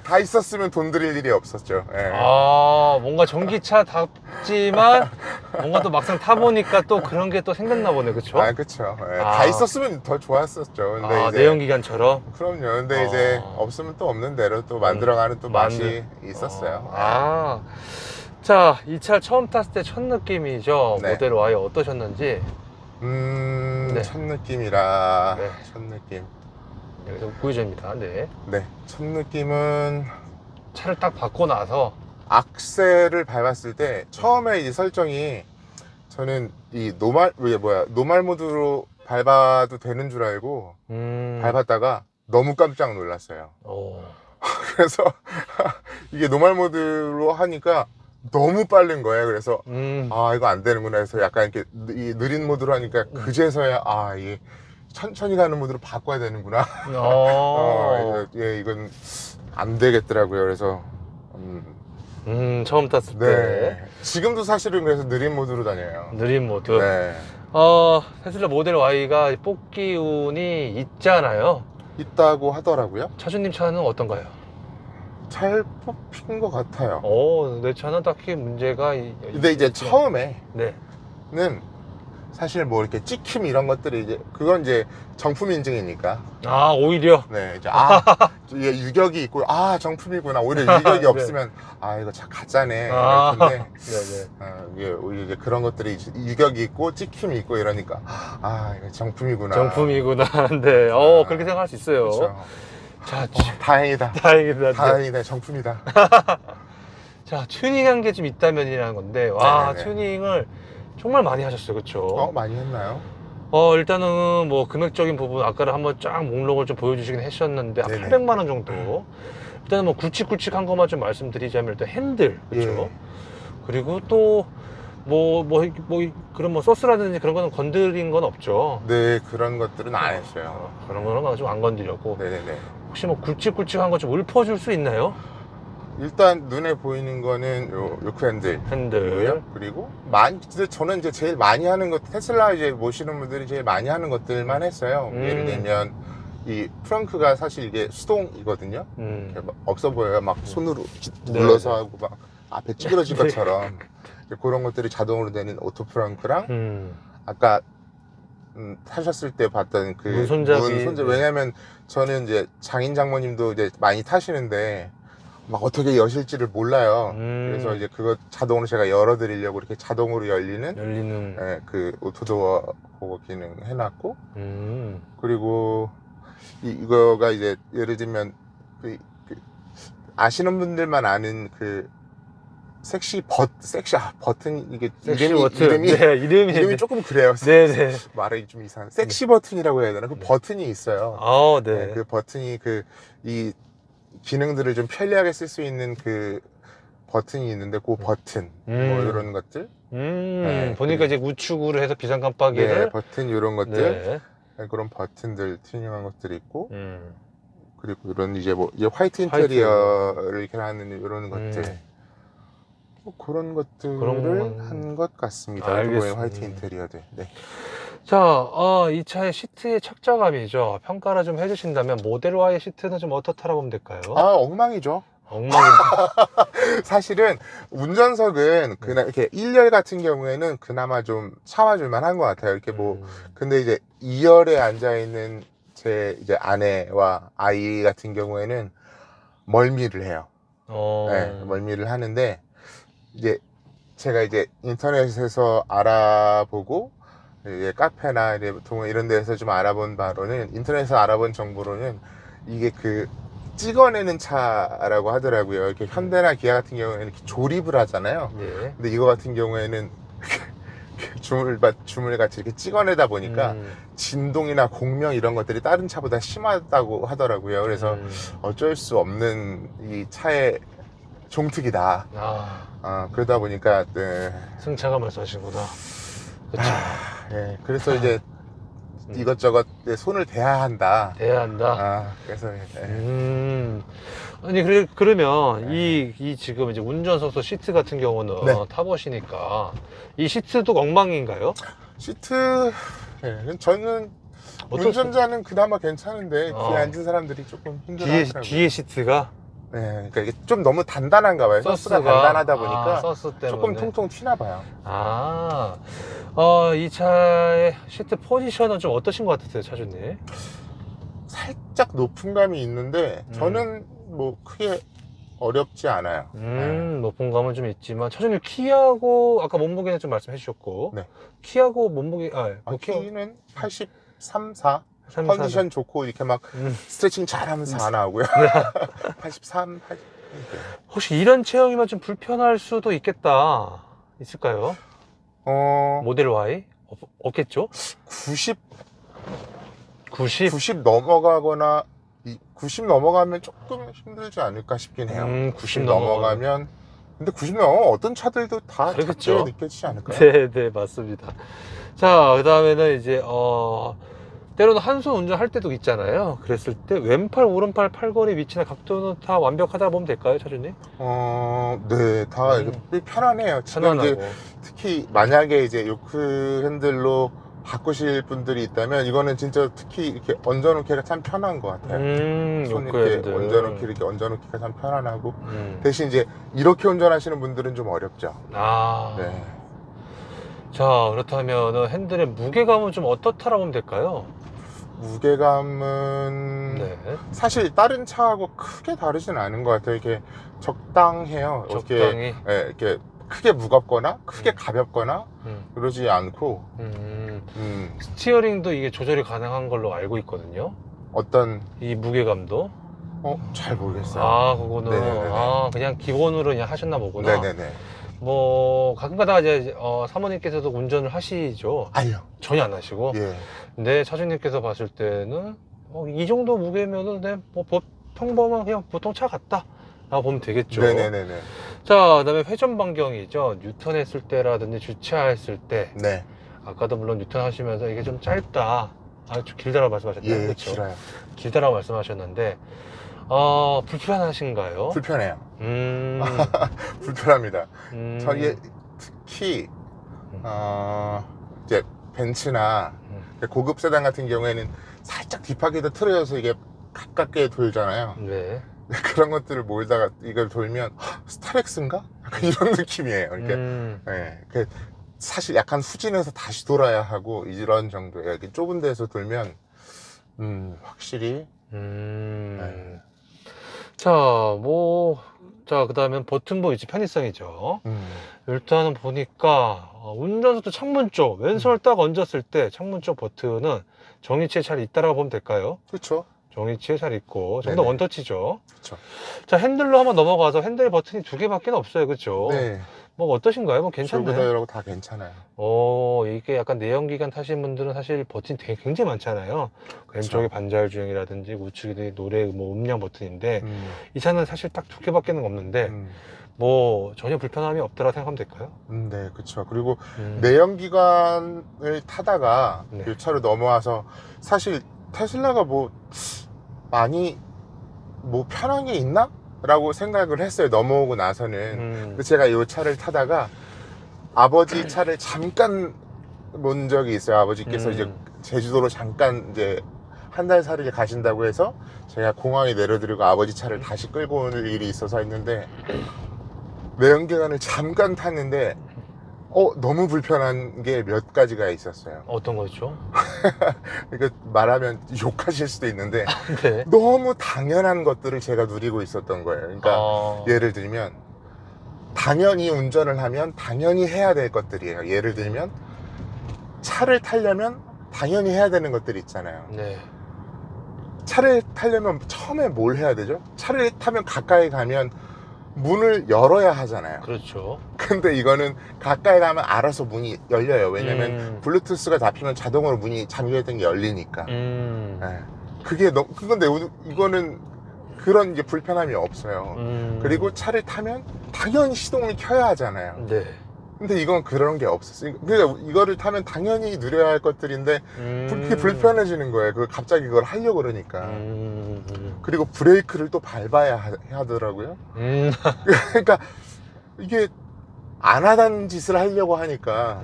[SPEAKER 1] 다 있었으면 돈 들일 일이 없었죠. 예.
[SPEAKER 2] 아, 뭔가 전기차답지만 뭔가 또 막상 타보니까 또 그런 게 또 생겼나 보네, 그쵸?
[SPEAKER 1] 아, 그쵸. 예.
[SPEAKER 2] 아.
[SPEAKER 1] 다 있었으면 더 좋았었죠. 근데
[SPEAKER 2] 아,
[SPEAKER 1] 이제
[SPEAKER 2] 내연기관처럼?
[SPEAKER 1] 그럼요. 근데 이제 없으면 또 없는 대로 또 만들어가는 또 맛이 있었어요.
[SPEAKER 2] 아, 자, 이 차 처음 탔을 때 첫 느낌이죠.
[SPEAKER 1] 네.
[SPEAKER 2] 모델 Y 어떠셨는지. 네.
[SPEAKER 1] 첫 느낌이라.
[SPEAKER 2] 네.
[SPEAKER 1] 첫 느낌.
[SPEAKER 2] 여기서 구유전입니다. 네.
[SPEAKER 1] 네. 첫 느낌은
[SPEAKER 2] 차를 딱 받고 나서
[SPEAKER 1] 악셀을 밟았을 때 처음에 이 설정이 저는 이 노말 모드로 밟아도 되는 줄 알고 밟았다가 너무 깜짝 놀랐어요.
[SPEAKER 2] 오.
[SPEAKER 1] 그래서 이게 노말 모드로 하니까 너무 빠른 거예요. 그래서 아, 이거 안 되는구나 해서 약간 이렇게 이 느린 모드로 하니까 그제서야 아, 이게 천천히 가는 모드로 바꿔야 되는구나. 예, 이건 안 되겠더라고요. 그래서
[SPEAKER 2] 처음 탔을 때
[SPEAKER 1] 네. 지금도 사실은 그래서 느린 모드로 다녀요.
[SPEAKER 2] 느린 모드.
[SPEAKER 1] 네.
[SPEAKER 2] 테슬라 모델 Y가 뽑기 운이 있잖아요.
[SPEAKER 1] 있다고 하더라고요.
[SPEAKER 2] 차주님 차는 어떤가요?
[SPEAKER 1] 잘 뽑힌 것 같아요.
[SPEAKER 2] 내 차는 딱히 문제가
[SPEAKER 1] 근데 이제 처음에는
[SPEAKER 2] 네.
[SPEAKER 1] 사실 뭐 이렇게 찍힘 이런 것들이 이제 그건 이제 정품 인증이니까.
[SPEAKER 2] 아, 오히려.
[SPEAKER 1] 네, 이제 이게 유격이 있고 정품이구나. 오히려 유격이
[SPEAKER 2] 네.
[SPEAKER 1] 없으면 이거 가짜네. 이럴 텐데 이게 오히려 이제 그런 것들이 이제 유격이 있고 찍힘이 있고 이러니까 이거 정품이구나.
[SPEAKER 2] 정품이구나. 네. 그렇게 생각할 수 있어요.
[SPEAKER 1] 그렇죠.
[SPEAKER 2] 자,
[SPEAKER 1] 다행이다.
[SPEAKER 2] 다행이다.
[SPEAKER 1] 다행이다. 정품이다.
[SPEAKER 2] 자, 튜닝한 게 좀 있다면이라는 건데, 와,
[SPEAKER 1] 네네네.
[SPEAKER 2] 튜닝을 정말 많이 하셨어요. 그쵸?
[SPEAKER 1] 많이 했나요?
[SPEAKER 2] 일단은 뭐 금액적인 부분, 아까는 한번 쫙 목록을 좀 보여주시긴 하셨는데, 한
[SPEAKER 1] 네네.
[SPEAKER 2] 800만 원 정도. 일단은 뭐 굵직굵직한 것만 좀 말씀드리자면, 일단 핸들. 그쵸?
[SPEAKER 1] 예.
[SPEAKER 2] 그리고 또, 그런 소스라든지 그런 거는 건드린 건 없죠.
[SPEAKER 1] 네, 그런 것들은 안 했어요.
[SPEAKER 2] 그런 거는 좀 안 건드렸고.
[SPEAKER 1] 네네네.
[SPEAKER 2] 혹시 뭐 굵직굵직한 거 좀 읊어줄 수 있나요?
[SPEAKER 1] 일단 눈에 보이는 거는 요크 핸들.
[SPEAKER 2] 핸들.
[SPEAKER 1] 그리고 근데 저는 이제 제일 많이 하는 것, 테슬라 이제 모시는 분들이 제일 많이 하는 것들만 했어요. 예를 들면 이 프렁크가 사실 이게 수동이거든요. 이렇게 막 없어 보여요. 막 손으로 눌러서 하고 막 앞에 찌그러진 것처럼 그런 것들이 자동으로 되는 오토 프렁크랑 아까 타셨을 때 봤던 그
[SPEAKER 2] 문 손잡이.
[SPEAKER 1] 왜냐면 저는 이제 장인 장모님도 이제 많이 타시는데 막 어떻게 여실지를 몰라요. 그래서 이제 그거 자동으로 제가 열어드리려고 이렇게 자동으로 열리는 그 오토도어 그거 기능 해놨고 그리고 이거가 이제 예를 들면 아시는 분들만 아는 그 버튼 이게 이름이 조금 그래요.
[SPEAKER 2] 네네.
[SPEAKER 1] 말이 좀 이상한 섹시 버튼이라고 해야 되나? 그 버튼이 있어요.
[SPEAKER 2] 네.
[SPEAKER 1] 그 버튼이 이 기능들을 좀 편리하게 쓸 수 있는 그 버튼이 있는데 그 버튼 뭐 이런 것들
[SPEAKER 2] 보니까 이제 우측으로 해서 비상 깜빡이를
[SPEAKER 1] 버튼 이런 것들 그런 버튼들 튜닝한 것들이 있고 그리고 이런 이제 화이트 인테리어를 이렇게 하는 이런 것들 그런 것들을 한 것 같습니다.
[SPEAKER 2] 알겠습니다.
[SPEAKER 1] 화이트 인테리어들. 네.
[SPEAKER 2] 자, 이 차의 시트의 착자감이죠. 평가를 좀 해주신다면 모델 Y 시트는 좀 어떻다라고 보면 될까요?
[SPEAKER 1] 엉망이죠.
[SPEAKER 2] 엉망입니다.
[SPEAKER 1] 사실은 운전석은 이렇게 1열 같은 경우에는 그나마 좀 참아줄 만한 것 같아요. 이렇게 근데 이제 2열에 앉아있는 제 이제 아내와 아이 같은 경우에는 멀미를 해요. 네, 멀미를 하는데 이제 제가 이제 인터넷에서 알아보고 이제 카페나 이런 데서 좀 알아본 바로는 인터넷에서 알아본 정보로는 이게 찍어내는 차라고 하더라고요. 이렇게 현대나 기아 같은 경우에는 이렇게 조립을 하잖아요. 근데 이거 같은 경우에는 주물같이 이렇게 찍어내다 보니까 진동이나 공명 이런 것들이 다른 차보다 심하다고 하더라고요. 그래서 어쩔 수 없는 이 차의 종특이다. 그러다 보니까
[SPEAKER 2] 승차감 말씀하시는구나. 그렇죠.
[SPEAKER 1] 그래서 이제 이것저것 손을 대야 한다. 그래서
[SPEAKER 2] 아니 그러면 이 지금 이제 운전석도 시트 같은 경우는 타보시니까 이 시트도 엉망인가요?
[SPEAKER 1] 시트 저는 운전자는 그나마 괜찮은데
[SPEAKER 2] 어.
[SPEAKER 1] 뒤에 앉은 사람들이 조금 힘들어하더라고요.
[SPEAKER 2] 뒤에 시트가
[SPEAKER 1] 네, 그러니까 이게 좀 너무 단단한가 봐요. 소스가 단단하다 보니까
[SPEAKER 2] 서스 때문에
[SPEAKER 1] 조금 통통 튀나 봐요.
[SPEAKER 2] 이 차의 시트 포지션은 좀 어떠신 것 같으세요, 차주님?
[SPEAKER 1] 살짝 높은 감이 있는데 저는 뭐 크게 어렵지 않아요.
[SPEAKER 2] 높은 감은 좀 있지만 차주님 키하고 아까 몸무게는 좀 말씀해 주셨고
[SPEAKER 1] 네.
[SPEAKER 2] 키하고 몸무게
[SPEAKER 1] 키는 83, 4
[SPEAKER 2] 3,
[SPEAKER 1] 컨디션 좋고 이렇게 막 스트레칭 잘하면서 안 하고요. 83, 8
[SPEAKER 2] 혹시 이런 체형이면 좀 불편할 수도 있겠다. 있을까요? 모델 Y? 없겠죠?
[SPEAKER 1] 90 넘어가거나 90 넘어가면 조금 힘들지 않을까 싶긴 해요.
[SPEAKER 2] 90
[SPEAKER 1] 넘어가면 근데 90 넘어가면 어떤 차들도 다
[SPEAKER 2] 그렇겠죠.
[SPEAKER 1] 작게 느껴지지 않을까요?
[SPEAKER 2] 네, 맞습니다. 자, 그 다음에는 이제 때로는 한 손 운전할 때도 있잖아요. 그랬을 때 왼팔, 오른팔 팔걸이 위치나 각도는 다 완벽하다 보면 될까요, 차주님?
[SPEAKER 1] 네, 다 이게 편안해요. 지금 이제
[SPEAKER 2] 편안하고.
[SPEAKER 1] 특히 만약에 이제 요크 핸들로 바꾸실 분들이 있다면 이거는 진짜 특히 이렇게 얹어놓기가 참 편한 것 같아요. 손 이렇게 이렇게 얹어놓기가 참 편안하고 대신 이제 이렇게 운전하시는 분들은 좀 어렵죠. 네.
[SPEAKER 2] 자, 그렇다면 핸들의 무게감은 좀 어떻다라고 하면 될까요?
[SPEAKER 1] 무게감은
[SPEAKER 2] 네.
[SPEAKER 1] 사실 다른 차하고 크게 다르진 않은 것 같아요. 이렇게 적당해요.
[SPEAKER 2] 적당히.
[SPEAKER 1] 이렇게 크게 무겁거나 크게 가볍거나 그러지 않고
[SPEAKER 2] 스티어링도 이게 조절이 가능한 걸로 알고 있거든요.
[SPEAKER 1] 어떤
[SPEAKER 2] 이 무게감도.
[SPEAKER 1] 잘 모르겠어요.
[SPEAKER 2] 그거는
[SPEAKER 1] 네네네.
[SPEAKER 2] 그냥 기본으로 그냥 하셨나 보구나.
[SPEAKER 1] 네네네.
[SPEAKER 2] 뭐 가끔가다 이제 사모님께서도 운전을 하시죠?
[SPEAKER 1] 아니요.
[SPEAKER 2] 전혀 안 하시고.
[SPEAKER 1] 예.
[SPEAKER 2] 근데 차주님께서 봤을 때는 이 정도 무게면은 그냥 뭐 평범한 그냥 보통 차 같다 라고 보면 되겠죠.
[SPEAKER 1] 네네네네.
[SPEAKER 2] 자, 그다음에 회전 반경이죠. 뉴턴 했을 때라든지 주차했을 때.
[SPEAKER 1] 네.
[SPEAKER 2] 아까도 물론 뉴턴 하시면서 이게 좀 짧다, 좀 길다라고 말씀하셨나요?
[SPEAKER 1] 예,
[SPEAKER 2] 그렇죠?
[SPEAKER 1] 길어요.
[SPEAKER 2] 길다라고 말씀하셨는데 불편하신가요?
[SPEAKER 1] 불편해요. 불편합니다. 저희 특히 이제 벤츠나 고급 세단 같은 경우에는 살짝 뒷바퀴도 틀어져서 이게 가깝게 돌잖아요.
[SPEAKER 2] 네.
[SPEAKER 1] 그런 것들을 몰다가 이걸 돌면 스타렉스인가? 약간 이런 느낌이에요. 이렇게 네, 사실 약간 후진해서 다시 돌아야 하고 이런 정도예요. 이렇게 좁은 데서 돌면 확실히 네.
[SPEAKER 2] 자, 그 다음에 버튼부 위치 편의성이죠. 일단은 보니까 운전석도 창문 쪽 왼손을 딱 얹었을 때 창문 쪽 버튼은 정위치에 잘 있다라고 보면 될까요?
[SPEAKER 1] 그렇죠.
[SPEAKER 2] 정위치에 잘 있고 좀 더 원터치죠.
[SPEAKER 1] 그렇죠.
[SPEAKER 2] 자, 핸들로 한번 넘어가서 핸들 버튼이 2개밖에 없어요, 그렇죠?
[SPEAKER 1] 네.
[SPEAKER 2] 뭐 어떠신가요? 뭐 괜찮나요?
[SPEAKER 1] 이러고 다 괜찮아요.
[SPEAKER 2] 이게 약간 내연기관 타신 분들은 사실 버튼이 굉장히 많잖아요. 왼쪽에 반자율 주행이라든지 우측에 노래 뭐 음량 버튼인데 이 차는 사실 딱 2개밖에 없는데 뭐 전혀 불편함이 없다고 생각하면 될까요?
[SPEAKER 1] 네, 그렇죠. 그리고 내연기관을 타다가 이 차로 넘어와서 사실 테슬라가 뭐 많이 뭐 편한 게 있나? 라고 생각을 했어요. 넘어오고 나서는. 근데 제가 이 차를 타다가 아버지 차를 잠깐 본 적이 있어요. 아버지께서 이제 제주도로 잠깐 이제 한 달 살이를 가신다고 해서 제가 공항에 내려드리고 아버지 차를 다시 끌고 오는 일이 있어서 했는데 내연기관을 잠깐 탔는데 너무 불편한 게 몇 가지가 있었어요.
[SPEAKER 2] 어떤 거죠?
[SPEAKER 1] 그러니까 말하면 욕하실 수도 있는데
[SPEAKER 2] 네.
[SPEAKER 1] 너무 당연한 것들을 제가 누리고 있었던 거예요. 그러니까 예를 들면 당연히 운전을 하면 당연히 해야 될 것들이에요. 예를 들면 차를 타려면 당연히 해야 되는 것들이 있잖아요.
[SPEAKER 2] 네.
[SPEAKER 1] 차를 타려면 처음에 뭘 해야 되죠? 차를 타면 가까이 가면 문을 열어야 하잖아요.
[SPEAKER 2] 그렇죠.
[SPEAKER 1] 근데 이거는 가까이 가면 알아서 문이 열려요. 왜냐면 블루투스가 잡히면 자동으로 문이 잠겨있던 게 열리니까. 네. 그건데 이거는 그런 이제 불편함이 없어요. 그리고 차를 타면 당연히 시동을 켜야 하잖아요.
[SPEAKER 2] 네.
[SPEAKER 1] 근데 이건 그런 게 없었어요. 그러니까 이거를 타면 당연히 누려야 할 것들인데 그게 불편해지는 거예요. 갑자기 그걸 하려고 그러니까. 그리고 브레이크를 또 밟아야 하더라고요. 그러니까 이게 안 하던 짓을 하려고 하니까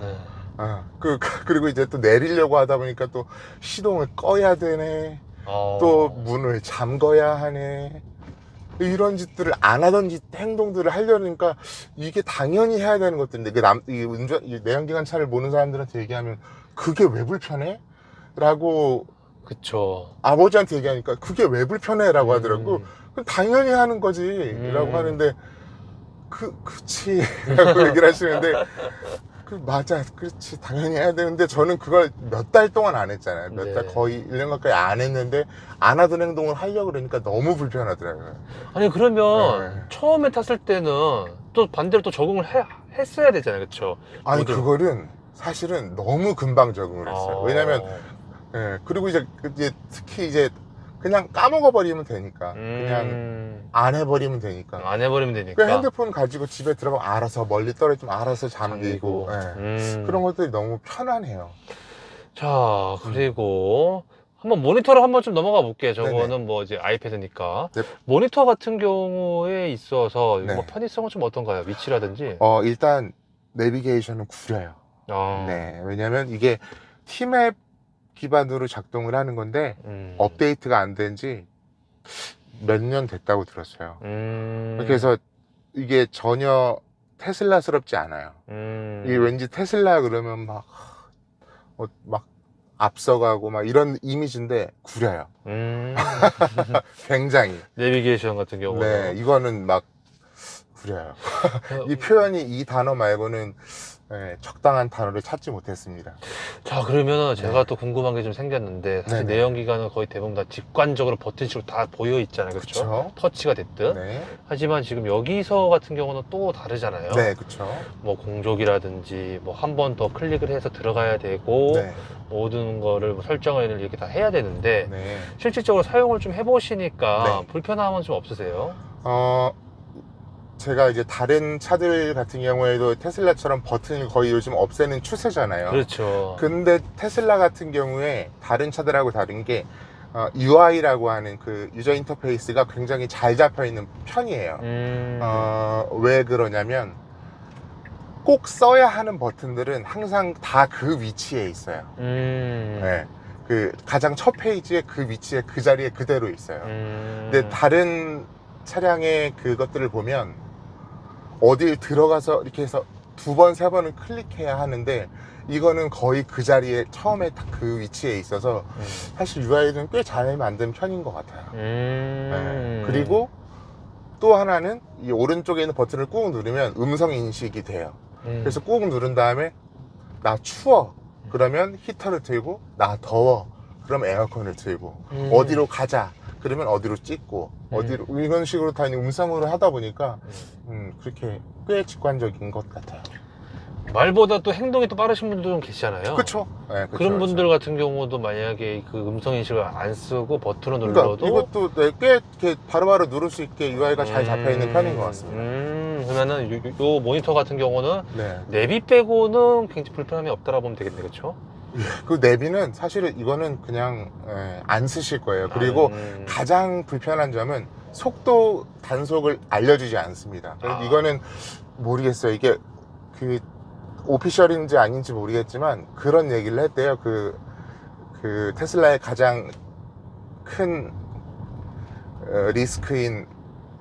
[SPEAKER 1] 그리고 이제 또 내리려고 하다 보니까 또 시동을 꺼야 되네. 또 문을 잠궈야 하네. 이런 짓들을 안 하던 행동들을 하려니까 이게 당연히 해야 되는 것들인데, 이 내연기관 차를 모는 사람들한테 얘기하면 그게 왜 불편해? 라고
[SPEAKER 2] 그쵸.
[SPEAKER 1] 아버지한테 얘기하니까 그게 왜 불편해? 라고 하더라고. 그럼 당연히 하는 거지. 라고 하는데, 그치. 라고 얘기를 하시는데, 맞아. 그렇지. 당연히 해야 되는데, 저는 그걸 몇 달 동안 안 했잖아요. 몇 달,
[SPEAKER 2] 네.
[SPEAKER 1] 거의 1년 가까이 안 했는데, 안 하던 행동을 하려고 그러니까 너무 불편하더라고요.
[SPEAKER 2] 아니 그러면
[SPEAKER 1] 네.
[SPEAKER 2] 처음에 탔을 때는 또 반대로 또 적응을 했어야 되잖아요, 그쵸?
[SPEAKER 1] 아니,
[SPEAKER 2] 모든-
[SPEAKER 1] 그거는 사실은 너무 금방 적응을 했어요. 왜냐면, 그리고 이제 특히 이제 그냥 까먹어버리면 되니까. 그냥 안 해버리면 되니까.
[SPEAKER 2] 안 해버리면 되니까.
[SPEAKER 1] 그 핸드폰 가지고 집에 들어가면 알아서 멀리 떨어지면 알아서 잠기고. 그런 것들이 너무 편안해요.
[SPEAKER 2] 자, 그리고 한번 모니터로 한번 좀 넘어가 볼게요. 저거는
[SPEAKER 1] 네네.
[SPEAKER 2] 뭐 이제 아이패드니까.
[SPEAKER 1] 네.
[SPEAKER 2] 모니터 같은 경우에 있어서
[SPEAKER 1] 네.
[SPEAKER 2] 뭐 편의성은 좀 어떤가요? 위치라든지.
[SPEAKER 1] 일단 내비게이션은 구려요. 네. 왜냐면 이게 T맵 기반으로 작동을 하는 건데 업데이트가 안 된 지 몇 년 됐다고 들었어요. 그래서 이게 전혀 테슬라스럽지 않아요. 이게 왠지 테슬라 그러면 막 앞서가고 막 이런 이미지인데 구려요. 굉장히.
[SPEAKER 2] 내비게이션 같은 경우는.
[SPEAKER 1] 네, 이거는 막 구려요. 이 표현이 이 단어 말고는 적당한 단어를 찾지 못했습니다.
[SPEAKER 2] 자, 그러면 제가
[SPEAKER 1] 네.
[SPEAKER 2] 또 궁금한 게 좀 생겼는데, 사실
[SPEAKER 1] 네네.
[SPEAKER 2] 내연기관은 거의 대부분 다 직관적으로 버튼식으로 다 보여 있잖아요. 그렇죠?
[SPEAKER 1] 그쵸.
[SPEAKER 2] 터치가 됐든.
[SPEAKER 1] 네.
[SPEAKER 2] 하지만 지금 여기서 같은 경우는 또 다르잖아요.
[SPEAKER 1] 네, 그쵸.
[SPEAKER 2] 뭐 공족이라든지 뭐 한 번 더 클릭을 해서 들어가야 되고
[SPEAKER 1] 네.
[SPEAKER 2] 모든 거를 뭐 설정을 이렇게 다 해야 되는데
[SPEAKER 1] 네.
[SPEAKER 2] 실질적으로 사용을 좀 해보시니까
[SPEAKER 1] 네.
[SPEAKER 2] 불편함은 좀 없으세요?
[SPEAKER 1] 제가 이제 다른 차들 같은 경우에도 테슬라처럼 버튼을 거의 요즘 없애는 추세잖아요.
[SPEAKER 2] 그렇죠.
[SPEAKER 1] 근데 테슬라 같은 경우에 다른 차들하고 다른 게 UI라고 하는 그 유저 인터페이스가 굉장히 잘 잡혀 있는 편이에요. 왜 그러냐면 꼭 써야 하는 버튼들은 항상 다 그 위치에 있어요. 네. 그 가장 첫 페이지에 그 위치에 그 자리에 그대로 있어요. 근데 다른 차량의 그것들을 보면 어딜 들어가서 이렇게 해서 두 번, 세 번은 클릭해야 하는데 이거는 거의 그 자리에 처음에 딱 그 위치에 있어서 사실 UI는 꽤 잘 만든 편인 것 같아요. 네. 그리고 또 하나는 이 오른쪽에 있는 버튼을 꾹 누르면 음성 인식이 돼요. 그래서 꾹 누른 다음에 나 추워 그러면 히터를 틀고, 나 더워 그럼 에어컨을 틀고, 어디로 가자 그러면 어디로 찍고, 어디로 이런 식으로 다 음성으로 하다 보니까 그렇게 꽤 직관적인 것 같아요.
[SPEAKER 2] 말보다 또 행동이 또 빠르신 분들도 좀 계시잖아요.
[SPEAKER 1] 그쵸? 네, 그쵸,
[SPEAKER 2] 그런 분들
[SPEAKER 1] 그쵸.
[SPEAKER 2] 같은 경우도 만약에 그 음성 인식을 안 쓰고 버튼을
[SPEAKER 1] 그러니까
[SPEAKER 2] 눌러도
[SPEAKER 1] 이것도 꽤 이렇게 바로바로 누를 수 있게 UI가 잘 잡혀 있는 편인 것 같습니다.
[SPEAKER 2] 그러면은 요 모니터 같은 경우는
[SPEAKER 1] 네.
[SPEAKER 2] 내비 빼고는 굉장히 불편함이 없다라고 보면 되겠네, 그렇죠?
[SPEAKER 1] 그 내비는 사실 이거는 그냥 안 쓰실 거예요. 그리고 가장 불편한 점은 속도 단속을 알려주지 않습니다. 이거는 모르겠어요. 이게 그 오피셜인지 아닌지 모르겠지만 그런 얘기를 했대요. 그 테슬라의 가장 큰 리스크인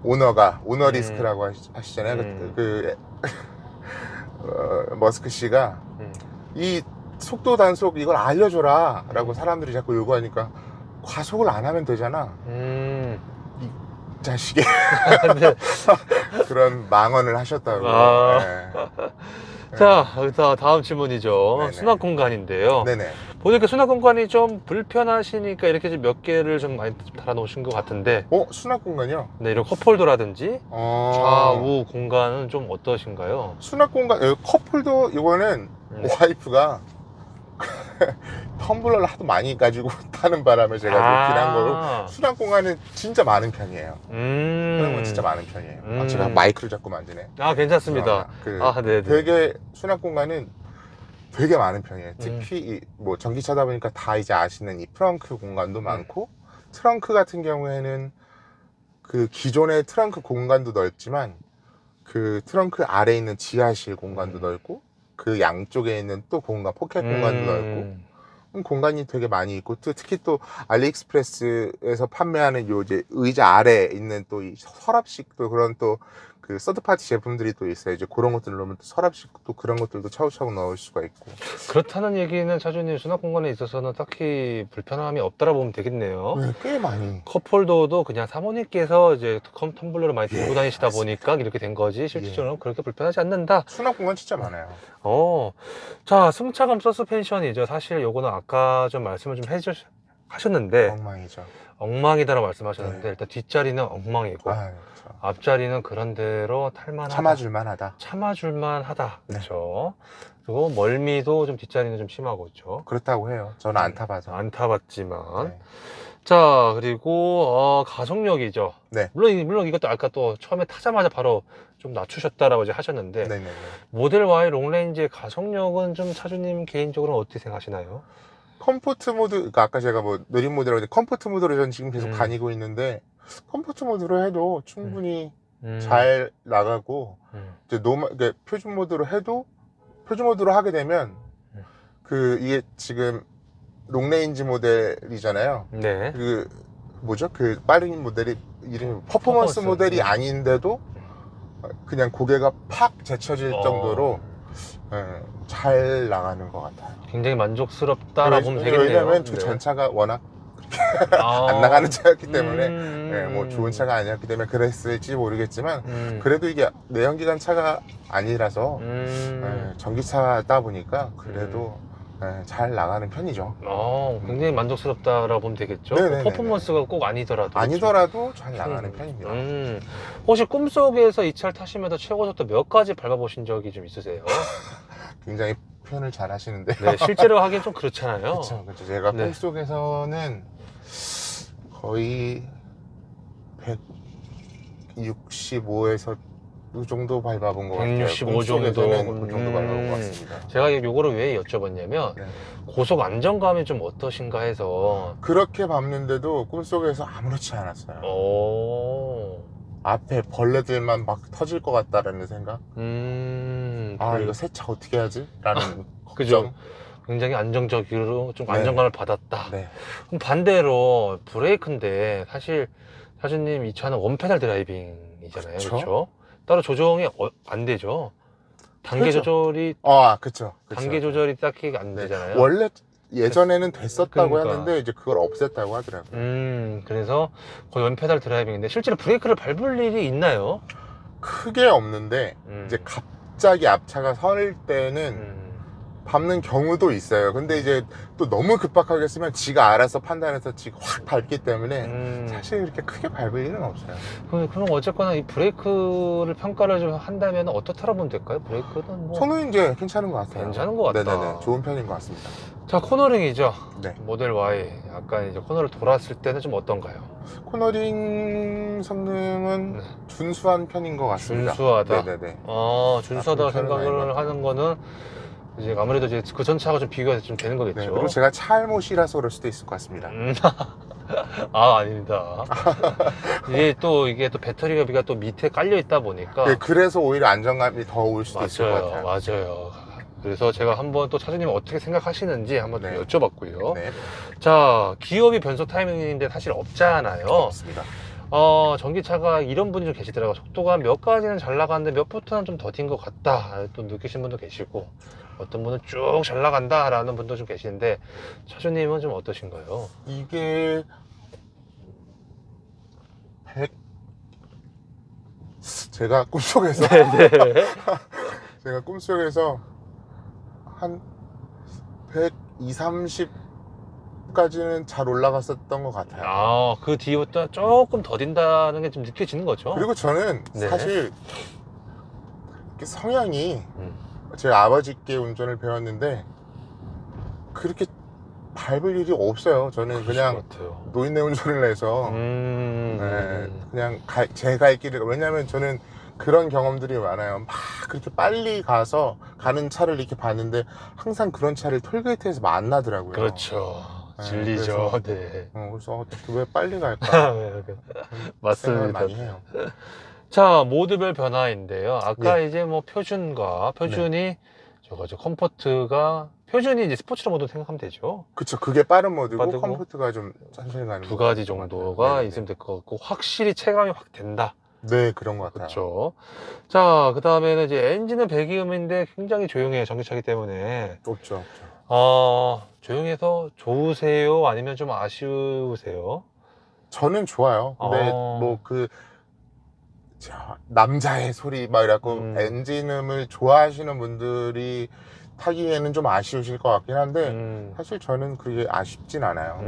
[SPEAKER 1] 오너 리스크라고 하시잖아요. 머스크 씨가 이 속도 단속 이걸 알려줘라 라고 사람들이 자꾸 요구하니까 과속을 안 하면 되잖아. 이 자식이 그런 망언을 하셨다고.
[SPEAKER 2] 자, 다음 질문이죠.
[SPEAKER 1] 네네.
[SPEAKER 2] 수납 공간인데요.
[SPEAKER 1] 네네.
[SPEAKER 2] 보니까 수납 공간이 좀 불편하시니까 이렇게 좀 몇 개를 좀 많이 달아놓으신 것 같은데,
[SPEAKER 1] 수납 공간이요?
[SPEAKER 2] 네, 이런 컵홀더라든지 좌우 공간은 좀 어떠신가요?
[SPEAKER 1] 수납 공간, 컵홀더 이거는 와이프가 텀블러를 하도 많이 가지고 타는 바람에 제가 놓긴 한 거고, 수납 공간은 진짜 많은 편이에요. 그런 건 진짜 많은 편이에요. 제가 마이크를 자꾸 만지네.
[SPEAKER 2] 괜찮습니다. 네네.
[SPEAKER 1] 되게 수납 공간은 되게 많은 편이에요. 특히 뭐 전기차다 보니까 다 이제 아시는 이 트렁크 공간도 많고, 트렁크 같은 경우에는 그 기존의 트렁크 공간도 넓지만 그 트렁크 아래에 있는 지하실 공간도 넓고, 그 양쪽에 있는 또 공간, 포켓 공간도 넓고 공간이 되게 많이 있고, 또 특히 또 알리익스프레스에서 판매하는 요 이제 의자 아래에 있는 또 이 서랍식 또 그런 또 그 서드파티 제품들이 또 있어요. 이제 그런 것들 넣으면 또 서랍식 또 그런 것들도 차곡차곡 넣을 수가 있고.
[SPEAKER 2] 그렇다는 얘기는 차주님 수납 공간에 있어서는 딱히 불편함이 없다라 보면 되겠네요.
[SPEAKER 1] 네, 꽤 많이.
[SPEAKER 2] 컵홀더도 그냥 사모님께서 이제 텀블러를 많이 들고
[SPEAKER 1] 예,
[SPEAKER 2] 다니시다
[SPEAKER 1] 맞습니다.
[SPEAKER 2] 보니까 이렇게 된 거지 실질적으로 그렇게 불편하지 않는다.
[SPEAKER 1] 수납 공간 진짜 많아요.
[SPEAKER 2] 자, 승차감 서스펜션이죠. 사실 요거는 아까 좀 말씀을 좀 하셨는데
[SPEAKER 1] 엉망이죠.
[SPEAKER 2] 엉망이다라고 말씀하셨는데
[SPEAKER 1] 네.
[SPEAKER 2] 일단 뒷자리는 엉망이고
[SPEAKER 1] 그렇죠.
[SPEAKER 2] 앞자리는 그런대로 탈만하다.
[SPEAKER 1] 참아줄만하다.
[SPEAKER 2] 참아줄만하다. 그렇죠. 그리고 멀미도 좀 뒷자리는 좀 심하고 있죠.
[SPEAKER 1] 그렇다고 해요. 저는 안 타봐서.
[SPEAKER 2] 안 타봤지만.
[SPEAKER 1] 네.
[SPEAKER 2] 자, 그리고 가속력이죠.
[SPEAKER 1] 네.
[SPEAKER 2] 물론 이것도 아까 또 처음에 타자마자 바로 좀 낮추셨다라고 이제 하셨는데
[SPEAKER 1] 네네네.
[SPEAKER 2] 모델 Y 롱레인지의 가속력은 좀 차주님 개인적으로는 어떻게 생각하시나요?
[SPEAKER 1] 컴포트 모드, 그러니까 아까 제가 뭐 느린 모드라고 했는데 컴포트 모드로 저는 지금 계속 다니고 있는데, 컴포트 모드로 해도 충분히 잘 나가고, 이제 그러니까 표준 모드로 해도, 표준 모드로 하게 되면 이게 지금 롱레인지 모델이잖아요.
[SPEAKER 2] 네.
[SPEAKER 1] 뭐죠? 빠른 모델이 이름이 퍼포먼스 모델이 아닌데도 그냥 고개가 팍 제쳐질 정도로 잘 나가는 것 같아요.
[SPEAKER 2] 굉장히 만족스럽다라고 보면 되겠네요.
[SPEAKER 1] 왜냐면 저 전차가 워낙 안 나가는 차였기 때문에 뭐 좋은 차가 아니었기 때문에 그랬을지 모르겠지만 그래도 이게 내연기관 차가 아니라서 전기차다 보니까 그래도 잘 나가는 편이죠.
[SPEAKER 2] 굉장히 만족스럽다라고 보면 되겠죠. 퍼포먼스가 꼭 아니더라도
[SPEAKER 1] 잘 나가는 편입니다.
[SPEAKER 2] 혹시 꿈속에서 이 차를 타시면서 최고 속도 몇 가지 밟아보신 적이 좀 있으세요?
[SPEAKER 1] 굉장히 표현을 잘 하시는데요.
[SPEAKER 2] 네, 실제로 하기엔 좀 그렇잖아요.
[SPEAKER 1] 그렇죠. 제가 꿈속에서는 거의 165에서 이 정도 밟아본 것 같아요.
[SPEAKER 2] 165 정도.
[SPEAKER 1] 그 정도 밟아본 것 같습니다.
[SPEAKER 2] 제가 요거를 왜 여쭤봤냐면 고속 안정감이 좀 어떠신가 해서.
[SPEAKER 1] 그렇게 밟는데도 꿈속에서 아무렇지 않았어요. 앞에 벌레들만 막 터질 것 같다라는 생각. 이거 세차 어떻게 하지? 라는 걱정.
[SPEAKER 2] 그죠. 굉장히 안정적으로 좀 안정감을 받았다. 그럼 반대로 브레이크인데 사실 사주님 이 차는 원페달 드라이빙이잖아요. 그렇죠? 따로 조정이 안 되죠. 단계 조절이
[SPEAKER 1] 그쵸.
[SPEAKER 2] 단계 조절이 딱히 안 되잖아요.
[SPEAKER 1] 원래 예전에는 됐었다고 하는데 이제 그걸 없앴다고 하더라고요.
[SPEAKER 2] 그래서 거의 원페달 드라이빙인데 실제로 브레이크를 밟을 일이 있나요?
[SPEAKER 1] 크게 없는데 이제 갑자기 앞차가 설 때는 밟는 경우도 있어요. 근데 이제 또 너무 급박하게 쓰면 지가 알아서 판단해서 지가 확 밟기 때문에 사실 이렇게 크게 밟을 일은 없어요.
[SPEAKER 2] 그럼 어쨌거나 이 브레이크를 평가를 좀 한다면 어떻다라 보면 될까요? 브레이크는 뭐
[SPEAKER 1] 저는 이제 괜찮은 것 같아요.
[SPEAKER 2] 괜찮은 것 같다.
[SPEAKER 1] 네네네. 좋은 편인 것 같습니다.
[SPEAKER 2] 자, 코너링이죠.
[SPEAKER 1] 네.
[SPEAKER 2] 모델 Y. 약간 이제 코너를 돌았을 때는 좀 어떤가요?
[SPEAKER 1] 코너링 성능은 준수한 편인 것 같습니다.
[SPEAKER 2] 준수하다.
[SPEAKER 1] 네네네.
[SPEAKER 2] 준수하다고 생각을 하는 거는 이제 아무래도 이제 그 전 차가 좀 비교가 좀 되는 거겠죠.
[SPEAKER 1] 네, 그리고 제가 차 알못이라서 그럴 수도 있을 것 같습니다.
[SPEAKER 2] 아닙니다. 이게 또 배터리가 또 밑에 깔려 있다 보니까.
[SPEAKER 1] 네, 그래서 오히려 안정감이 더 올 수도 있을 것 같아요.
[SPEAKER 2] 맞아요. 그래서 제가 한번 또 차주님 어떻게 생각하시는지 한번 좀 여쭤봤고요. 자, 기어비 변속 타이밍인데 사실 없잖아요.
[SPEAKER 1] 없습니다.
[SPEAKER 2] 전기차가 이런 분이 좀 계시더라고요. 속도가 몇 가지는 잘 나가는데 몇 부터는 좀 더딘 것 같다. 또 느끼신 분도 계시고, 어떤 분은 쭉 잘 나간다 라는 분도 좀 계시는데, 차주님은 좀 어떠신가요?
[SPEAKER 1] 이게 100 제가 꿈속에서 제가 꿈속에서 한 120, 30까지는 잘 올라갔었던 것 같아요.
[SPEAKER 2] 그 뒤부터 조금 더딘다는 게 좀 느껴지는 거죠.
[SPEAKER 1] 그리고 저는 사실 성향이 제 아버지께 운전을 배웠는데 그렇게 밟을 일이 없어요. 저는 그냥 노인네 운전을 해서 그냥 제 갈 길을, 왜냐면 저는 그런 경험들이 많아요. 막 그렇게 빨리 가는 차를 이렇게 봤는데 항상 그런 차를 톨게이트에서 만나더라고요.
[SPEAKER 2] 그렇죠. 진리죠.
[SPEAKER 1] 그래서 왜 빨리 갈까?
[SPEAKER 2] 맞습니다.
[SPEAKER 1] 많이 해요.
[SPEAKER 2] 자, 모드별 변화인데요. 아까 이제 뭐 표준이 저거 컴포트가 표준이 이제 스포츠로 모드 생각하면 되죠.
[SPEAKER 1] 그쵸. 그게 빠른 모드고
[SPEAKER 2] 빠르고
[SPEAKER 1] 컴포트가 좀 천천히 가는
[SPEAKER 2] 두 가지
[SPEAKER 1] 것 같아요.
[SPEAKER 2] 정도가
[SPEAKER 1] 네네.
[SPEAKER 2] 있으면 될 것 같고 확실히 체감이 확 된다.
[SPEAKER 1] 네, 그런 것 같아요.
[SPEAKER 2] 그렇죠. 자, 그 다음에는 이제 엔진은 배기음인데 굉장히 조용해요. 전기차기 때문에.
[SPEAKER 1] 없죠.
[SPEAKER 2] 조용해서 좋으세요? 아니면 좀 아쉬우세요?
[SPEAKER 1] 저는 좋아요. 근데 뭐 남자의 소리 막 이래갖고 엔진음을 좋아하시는 분들이 타기에는 좀 아쉬우실 것 같긴 한데 사실 저는 그게 아쉽진 않아요.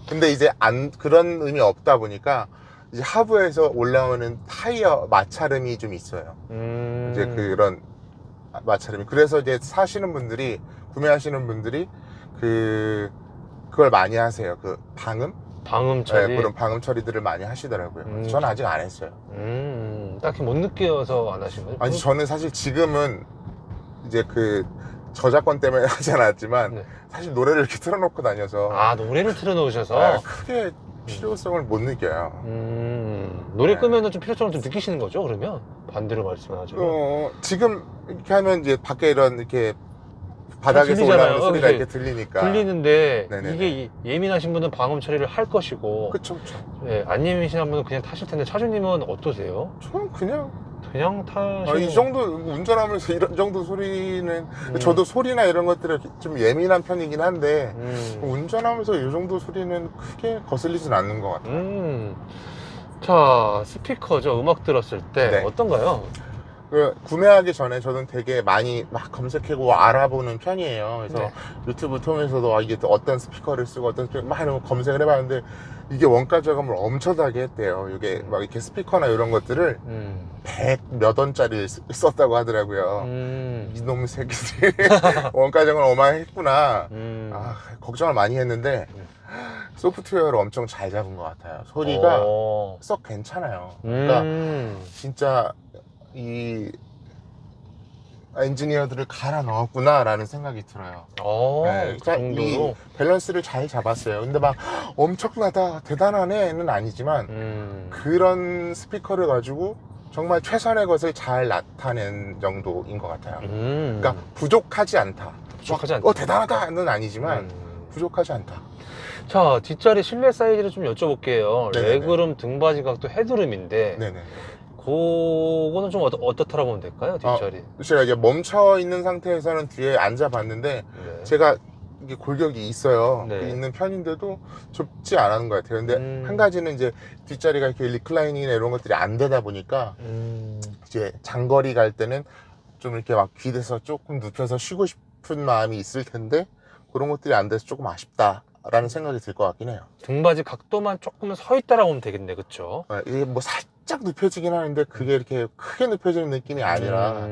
[SPEAKER 1] 근데 이제 그런 의미 없다 보니까 이제 하부에서 올라오는 타이어 마찰음이 좀 있어요. 이제 그런 마찰음이. 그래서 이제 구매하시는 분들이 그걸 많이 하세요. 그
[SPEAKER 2] 방음 처리?
[SPEAKER 1] 네, 그런 방음 처리들을 많이 하시더라고요. 저는 아직 안 했어요.
[SPEAKER 2] 딱히 못 느껴서 안 하신 거예요?
[SPEAKER 1] 아니, 저는 사실 지금은 이제 저작권 때문에 하지 않았지만
[SPEAKER 2] 네.
[SPEAKER 1] 사실 노래를 이렇게 틀어놓고 다녀서
[SPEAKER 2] 노래를 틀어놓으셔서?
[SPEAKER 1] 크게 필요성을 못 느껴요.
[SPEAKER 2] 노래 끄면은 좀 필요성을 좀 느끼시는 거죠, 그러면? 반대로 말씀하자면.
[SPEAKER 1] 지금 이렇게 하면 이제 밖에 이렇게 바닥에서 올라오는 소리가 이렇게 들리니까.
[SPEAKER 2] 들리는데,
[SPEAKER 1] 네네네.
[SPEAKER 2] 이게 예민하신 분은 방음 처리를 할 것이고.
[SPEAKER 1] 그쵸.
[SPEAKER 2] 예, 안 예민하신 분은 그냥 타실 텐데, 차주님은 어떠세요?
[SPEAKER 1] 저는 그냥
[SPEAKER 2] 타시는
[SPEAKER 1] 이 정도 운전하면서 이런 정도 소리는 저도 소리나 이런 것들에 좀 예민한 편이긴 한데 운전하면서 이 정도 소리는 크게 거슬리진 않는 것 같아요.
[SPEAKER 2] 자, 스피커죠. 음악 들었을 때
[SPEAKER 1] 네.
[SPEAKER 2] 어떤가요?
[SPEAKER 1] 구매하기 전에 저는 되게 많이 막 검색하고 알아보는 편이에요. 그래서
[SPEAKER 2] 네.
[SPEAKER 1] 유튜브 통해서도 이게 또 어떤 스피커를 쓰고 어떤 스피커 막 이런 거 검색을 해봤는데 이게 원가 절감을 엄청나게 했대요. 이게 막 이렇게 스피커나 이런 것들을 100 몇 원짜리 썼다고 하더라고요. 이놈의 새끼들이 원가 절감을 어마했구나. 걱정을 많이 했는데 소프트웨어를 엄청 잘 잡은 것 같아요. 소리가 썩 괜찮아요. 그러니까 진짜 이 엔지니어들을 갈아 넣었구나라는 생각이 들어요.
[SPEAKER 2] 그
[SPEAKER 1] 그러니까
[SPEAKER 2] 정도로?
[SPEAKER 1] 이 밸런스를 잘 잡았어요. 근데 막 엄청나다, 대단하네는 아니지만 그런 스피커를 가지고 정말 최선의 것을 잘 나타낸 정도인 것 같아요. 그러니까 부족하지 않다. 대단하다는 아니지만 부족하지 않다.
[SPEAKER 2] 자, 뒷자리 실내 사이즈를 좀 여쭤볼게요.
[SPEAKER 1] 네네네.
[SPEAKER 2] 레그룸, 등받이 각도, 헤드룸인데
[SPEAKER 1] 네네.
[SPEAKER 2] 그거는 좀 어떻다라 보면 될까요? 뒷자리.
[SPEAKER 1] 제가 이제 멈춰 있는 상태에서는 뒤에 앉아봤는데
[SPEAKER 2] 네.
[SPEAKER 1] 제가 이게 골격이 있어요.
[SPEAKER 2] 네.
[SPEAKER 1] 있는 편인데도 좁지 않은 것 같아요. 근데 한 가지는 이제 뒷자리가 이렇게 리클라이닝이나 이런 것들이 안 되다 보니까 이제 장거리 갈 때는 좀 이렇게 막 귀대서 조금 눕혀서 쉬고 싶은 마음이 있을 텐데 그런 것들이 안 돼서 조금 아쉽다라는 생각이 들 것 같긴 해요.
[SPEAKER 2] 등받이 각도만 조금 서 있다라고 보면 되겠네, 그쵸?
[SPEAKER 1] 이게 뭐 살짝 눕혀지긴 하는데 그게 이렇게 크게 눕혀지는 느낌이 아니라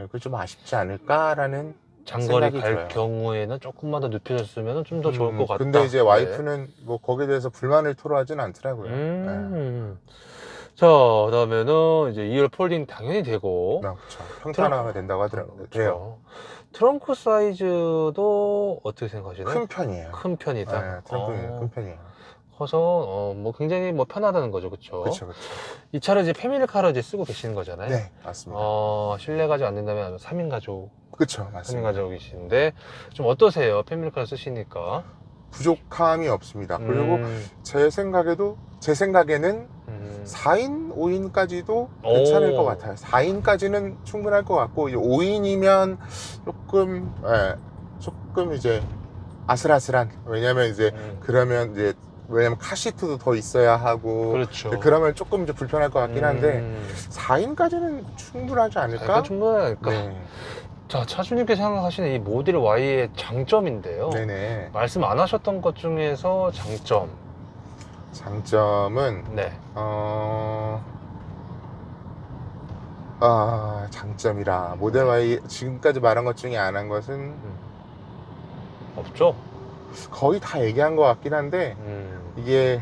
[SPEAKER 1] 그게 좀 아쉽지 않을까라는
[SPEAKER 2] 장거리
[SPEAKER 1] 생각이
[SPEAKER 2] 갈
[SPEAKER 1] 들어요.
[SPEAKER 2] 경우에는 조금만 더 눕혀졌으면 좀 더 좋을 것 같다.
[SPEAKER 1] 근데 이제
[SPEAKER 2] 네.
[SPEAKER 1] 와이프는 뭐 거기에 대해서 불만을 토로하진 않더라고요.
[SPEAKER 2] 자, 그다음에는 이제 2열 폴딩 당연히 되고.
[SPEAKER 1] 그렇죠. 평탄화가 된다고 하더라고요. 돼요.
[SPEAKER 2] 트렁크 사이즈도 어떻게 생각하시나요?
[SPEAKER 1] 큰 편이에요.
[SPEAKER 2] 큰 편이다.
[SPEAKER 1] 네, 트렁크는 큰 편이에요.
[SPEAKER 2] 커서 뭐 굉장히 뭐 편하다는 거죠, 그렇죠?
[SPEAKER 1] 그렇죠.
[SPEAKER 2] 이 차를 이제 패밀리카로 이제 쓰고 계시는 거잖아요.
[SPEAKER 1] 네, 맞습니다.
[SPEAKER 2] 실내 가족 안 된다면 3인 가족,
[SPEAKER 1] 그렇죠,
[SPEAKER 2] 3인
[SPEAKER 1] 맞습니다.
[SPEAKER 2] 가족이신데 좀 어떠세요? 패밀리카로 쓰시니까?
[SPEAKER 1] 부족함이 없습니다. 그리고 제 생각에는 4인, 5인까지도 괜찮을 것 같아요. 4인까지는 충분할 것 같고, 5인이면 조금 이제 아슬아슬한. 왜냐면 이제 그러면 이제 왜냐면 카시트도 더 있어야 하고,
[SPEAKER 2] 그렇죠.
[SPEAKER 1] 그러면 조금 이제 불편할 것 같긴 한데 4인까지는 충분하지 않을까?
[SPEAKER 2] 충분하니까.
[SPEAKER 1] 네.
[SPEAKER 2] 자, 차주님께서 생각하시는 이 모델 Y의 장점인데요.
[SPEAKER 1] 네네.
[SPEAKER 2] 말씀 안 하셨던 것 중에서
[SPEAKER 1] 장점은
[SPEAKER 2] 네.
[SPEAKER 1] 장점이라 모델 Y 지금까지 말한 것 중에 안 한 것은
[SPEAKER 2] 없죠?
[SPEAKER 1] 거의 다 얘기한 것 같긴 한데 이게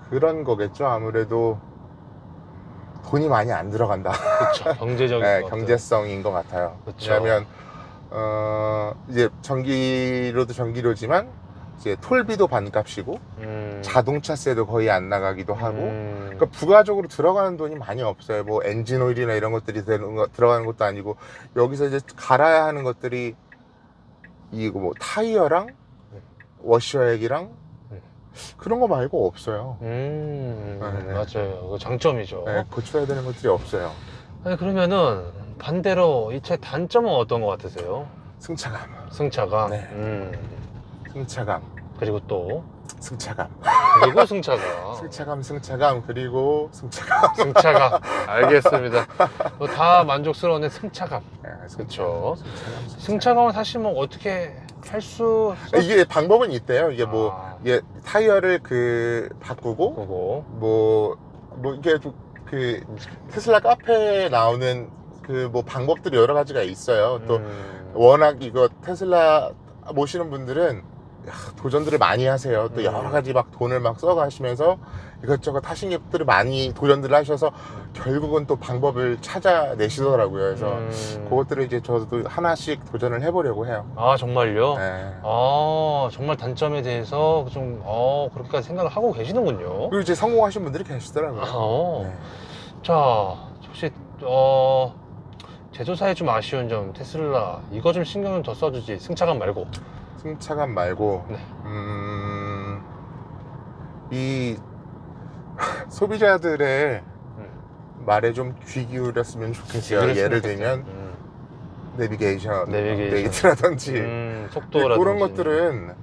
[SPEAKER 1] 그런 거겠죠. 아무래도 돈이 많이 안 들어간다.
[SPEAKER 2] 그렇죠. 경제적인
[SPEAKER 1] 네,
[SPEAKER 2] 것
[SPEAKER 1] 경제성인 것 같아요.
[SPEAKER 2] 그쵸.
[SPEAKER 1] 왜냐하면 이제 전기로도 전기로지만 이제 톨비도 반값이고 자동차세도 거의 안 나가기도 하고 그러니까 부가적으로 들어가는 돈이 많이 없어요. 뭐 엔진 오일이나 이런 것들이 들어가는 것도 아니고 여기서 이제 갈아야 하는 것들이 이거 뭐 타이어랑 워셔액이랑 그런 거 말고 없어요. 네.
[SPEAKER 2] 맞아요. 그 장점이죠.
[SPEAKER 1] 네, 고쳐야 되는 것들이 없어요.
[SPEAKER 2] 아니, 그러면은 반대로 이 차 단점은 어떤 것 같으세요?
[SPEAKER 1] 승차감.
[SPEAKER 2] 승차감.
[SPEAKER 1] 네. 승차감.
[SPEAKER 2] 그리고 또
[SPEAKER 1] 승차감.
[SPEAKER 2] 그리고 승차감.
[SPEAKER 1] 승차감, 그리고 승차감.
[SPEAKER 2] 승차감. 알겠습니다. 뭐 다 만족스러운 승차감.
[SPEAKER 1] 네,
[SPEAKER 2] 그렇죠.
[SPEAKER 1] 승차감.
[SPEAKER 2] 승차감은 사실 뭐 어떻게 할 수
[SPEAKER 1] 이게 방법은 있대요. 이게 뭐
[SPEAKER 2] 아.
[SPEAKER 1] 이게 타이어를 그 바꾸고
[SPEAKER 2] 그거.
[SPEAKER 1] 뭐 이게 그 테슬라 카페에 나오는 그 뭐 방법들이 여러 가지가 있어요. 또 워낙 이거 테슬라 모시는 분들은 도전들을 많이 하세요. 또 여러 가지 막 돈을 막 써가시면서 이것저것 하신 것들을 많이 도전들을 하셔서 결국은 또 방법을 찾아내시더라고요. 그래서 그것들을 이제 저도 하나씩 도전을 해보려고 해요.
[SPEAKER 2] 아, 정말요?
[SPEAKER 1] 네.
[SPEAKER 2] 아, 정말 단점에 대해서 좀 그렇게까지 생각을 하고 계시는군요.
[SPEAKER 1] 그리고 이제 성공하신 분들이 계시더라고요. 네.
[SPEAKER 2] 자, 혹시 제조사에 좀 아쉬운 점, 테슬라 이거 좀 신경을 더 써주지, 승차감 말고.
[SPEAKER 1] 승차감 말고
[SPEAKER 2] 네.
[SPEAKER 1] 이 소비자들의 말에 좀 귀 기울였으면 좋겠어요. 예를 들면 내비게이션 업데이트라든지
[SPEAKER 2] 속도라든지
[SPEAKER 1] 그런 것들은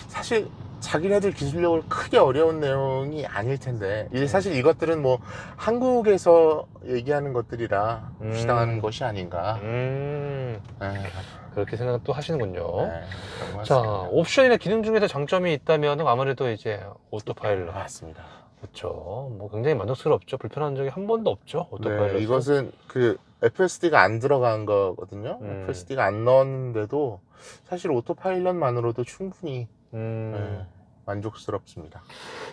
[SPEAKER 1] 사실 자기네들 기술력을 크게 어려운 내용이 아닐 텐데 사실 이것들은 뭐 한국에서 얘기하는 것들이라 무시당하는 것이 아닌가.
[SPEAKER 2] 그렇게 생각 또 하시는군요.
[SPEAKER 1] 네,
[SPEAKER 2] 자, 옵션이나 기능 중에서 장점이 있다면 아무래도 이제 오토파일럿.
[SPEAKER 1] 맞습니다.
[SPEAKER 2] 그렇죠. 뭐 굉장히 만족스럽죠. 불편한 적이 한 번도 없죠. 오토파일럿.
[SPEAKER 1] 네, 이것은 그 FSD가 안 들어간 거거든요. FSD가 안 넣었는데도 사실 오토파일럿만으로도 충분히 만족스럽습니다.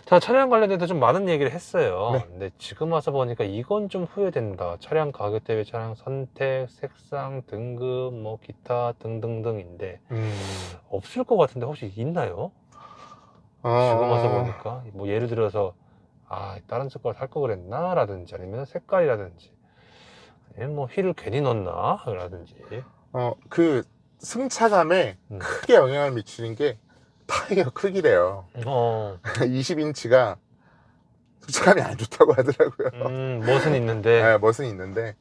[SPEAKER 2] 자, 차량 관련해서 좀 많은 얘기를 했어요.
[SPEAKER 1] 네.
[SPEAKER 2] 근데 지금 와서 보니까 이건 좀 후회된다. 차량 가격 대비 차량 선택, 색상, 등급, 뭐 기타 등등등인데 없을 것 같은데 혹시 있나요? 지금 와서 보니까 뭐 예를 들어서 다른 색깔 살 거 그랬나? 라든지 아니면 색깔이라든지 아니면 뭐 휠을 괜히 넣었나? 라든지
[SPEAKER 1] 그 승차감에 크게 영향을 미치는 게 타이어 크기래요. 20인치가 승차감이 안 좋다고 하더라고요.
[SPEAKER 2] 멋은 있는데.
[SPEAKER 1] 네, 멋은 있는데.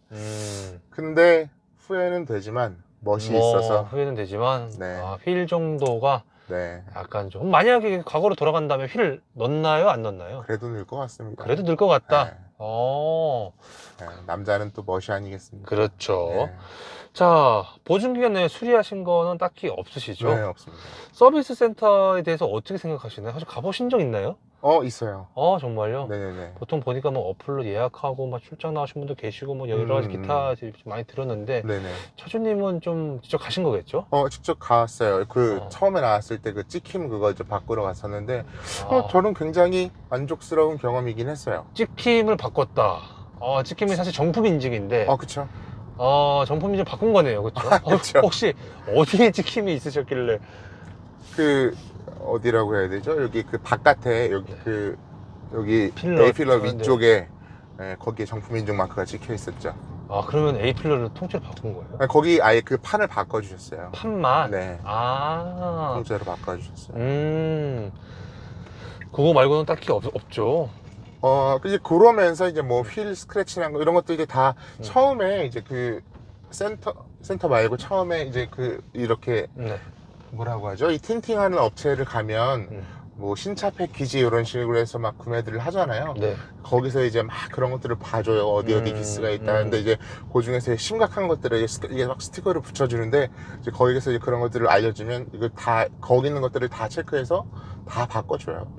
[SPEAKER 1] 근데 후회는 되지만 멋이 있어서.
[SPEAKER 2] 후회는 되지만
[SPEAKER 1] 네.
[SPEAKER 2] 휠 정도가
[SPEAKER 1] 네.
[SPEAKER 2] 약간 좀 만약에 과거로 돌아간다면 휠을 넣나요? 안 넣나요?
[SPEAKER 1] 그래도 늘 것 같습니다.
[SPEAKER 2] 그래도 늘 것 같다.
[SPEAKER 1] 네. 네, 남자는 또 멋이 아니겠습니까?
[SPEAKER 2] 그렇죠.
[SPEAKER 1] 네.
[SPEAKER 2] 자, 보증기간 내에 수리하신 거는 딱히 없으시죠?
[SPEAKER 1] 네, 없습니다.
[SPEAKER 2] 서비스 센터에 대해서 어떻게 생각하시나요? 사실 가보신 적 있나요?
[SPEAKER 1] 있어요.
[SPEAKER 2] 정말요?
[SPEAKER 1] 네네네.
[SPEAKER 2] 보통 보니까 뭐 어플로 예약하고 막 출장 나오신 분도 계시고 뭐 여러 가지 기타 좀 많이 들었는데
[SPEAKER 1] 네네.
[SPEAKER 2] 차주님은 좀 직접 가신 거겠죠?
[SPEAKER 1] 직접 갔어요. 처음에 나왔을 때 그 찍힘 그거 이제 바꾸러 갔었는데
[SPEAKER 2] 아.
[SPEAKER 1] 저는 굉장히 만족스러운 경험이긴 했어요.
[SPEAKER 2] 찍힘을 바꿨다. 찍힘이 사실 정품 인증인데
[SPEAKER 1] 그쵸.
[SPEAKER 2] 정품 인증 바꾼 거네요. 그쵸?
[SPEAKER 1] 그쵸.
[SPEAKER 2] 혹시 어디에 찍힘이 있으셨길래?
[SPEAKER 1] 어디라고 해야 되죠? 여기 그 바깥에 여기
[SPEAKER 2] 필러,
[SPEAKER 1] A필러 위쪽에 거기에 정품 인증 마크가 찍혀 있었죠.
[SPEAKER 2] 그러면 A필러를 통째로 바꾼 거예요?
[SPEAKER 1] 거기 아예 그 판을 바꿔주셨어요.
[SPEAKER 2] 판만?
[SPEAKER 1] 네. 통째로 바꿔주셨어요.
[SPEAKER 2] 그거 말고는 딱히 없죠.
[SPEAKER 1] 이제 그러면서 이제 뭐 휠 스크래치나 이런 것도 이제 다 처음에 이제 그 센터 말고 처음에 이제 이렇게 뭐라고 하죠? 이 틴팅하는 업체를 가면 뭐 신차 패키지 이런 식으로 해서 막 구매들을 하잖아요.
[SPEAKER 2] 네.
[SPEAKER 1] 거기서 이제 막 그런 것들을 봐줘요. 어디 기스가 있다. 근데 이제 그 중에서 심각한 것들을 이게 막 스티커를 붙여주는데 이제 거기서 이제 그런 것들을 알려주면 이거 다 거기 있는 것들을 다 체크해서 다 바꿔줘요.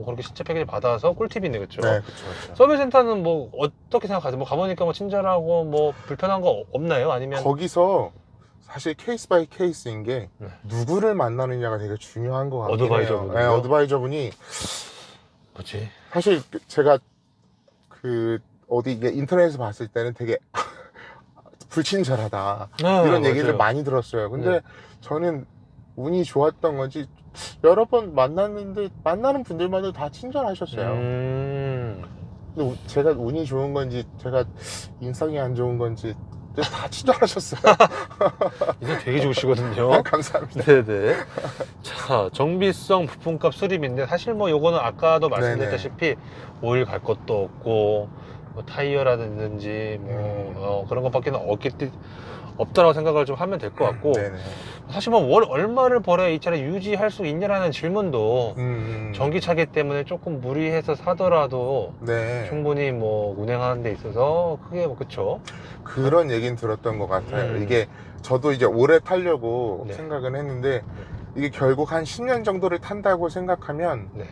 [SPEAKER 2] 그렇게 신차 패키지 받아서 꿀팁이네, 그쵸?
[SPEAKER 1] 네, 그쵸.
[SPEAKER 2] 서비스 센터는 뭐 어떻게 생각하세요? 뭐 가보니까 뭐 친절하고 뭐 불편한 거 없나요? 아니면
[SPEAKER 1] 거기서 사실 케이스 바이 케이스인 게 누구를 만나느냐가 되게 중요한 것 같아요.
[SPEAKER 2] 어드바이저분이요?
[SPEAKER 1] 네, 어드바이저분이
[SPEAKER 2] 뭐지?
[SPEAKER 1] 사실 제가 어디 인터넷에서 봤을 때는 되게 불친절하다 이런
[SPEAKER 2] 맞아요.
[SPEAKER 1] 얘기를 많이 들었어요. 근데 저는 운이 좋았던 건지 여러 번 만났는데 만나는 분들마다 다 친절하셨어요. 근데 제가 운이 좋은 건지 제가 인상이 안 좋은 건지 다 친절하셨어요.
[SPEAKER 2] 인상 되게 좋으시거든요.
[SPEAKER 1] 감사합니다.
[SPEAKER 2] 네네. 자, 정비성 부품값 수리비인데 사실 뭐 요거는 아까도 말씀드렸다시피 오일 갈 것도 없고 뭐 타이어라든지 뭐 그런 것밖에 없다라고 생각을 좀 하면 될 것 같고
[SPEAKER 1] 네네.
[SPEAKER 2] 사실 뭐 월 얼마를 벌어야 이 차를 유지할 수 있냐라는 질문도 전기차기 때문에 조금 무리해서 사더라도
[SPEAKER 1] 네.
[SPEAKER 2] 충분히 뭐 운행하는 데 있어서 크게 뭐 그쵸?
[SPEAKER 1] 그런 얘기는 들었던 것 같아요. 이게 저도 이제 오래 타려고
[SPEAKER 2] 네.
[SPEAKER 1] 생각은 했는데 이게 결국 한 10년 정도를 탄다고 생각하면
[SPEAKER 2] 네.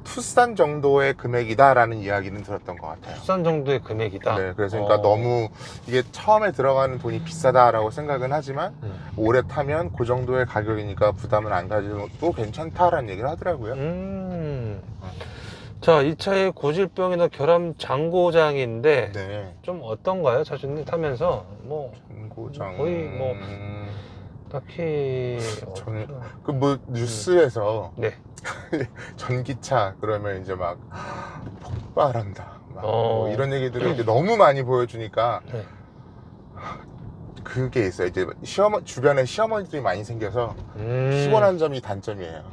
[SPEAKER 1] 투싼 정도의 금액이다라는 이야기는 들었던 것 같아요.
[SPEAKER 2] 투싼 정도의 금액이다.
[SPEAKER 1] 네, 그래서 그러니까 너무 이게 처음에 들어가는 돈이 비싸다라고 생각은 하지만 오래 타면 그 정도의 가격이니까 부담을 안 가져도 괜찮다라는 얘기를 하더라고요.
[SPEAKER 2] 자, 이 차의 고질병이나 결함 장고장인데
[SPEAKER 1] 네.
[SPEAKER 2] 좀 어떤가요? 차주님 타면서 뭐
[SPEAKER 1] 고장
[SPEAKER 2] 거의 뭐 딱히
[SPEAKER 1] 저는 그 뭐 뉴스에서
[SPEAKER 2] 네.
[SPEAKER 1] 전기차 그러면 이제 막 폭발한다 막 뭐
[SPEAKER 2] 어.
[SPEAKER 1] 이런 얘기들을 이제 너무 많이 보여주니까
[SPEAKER 2] 네.
[SPEAKER 1] 그게 있어요. 이제 주변에 시어머니들이 많이 생겨서 피곤한 점이 단점이에요.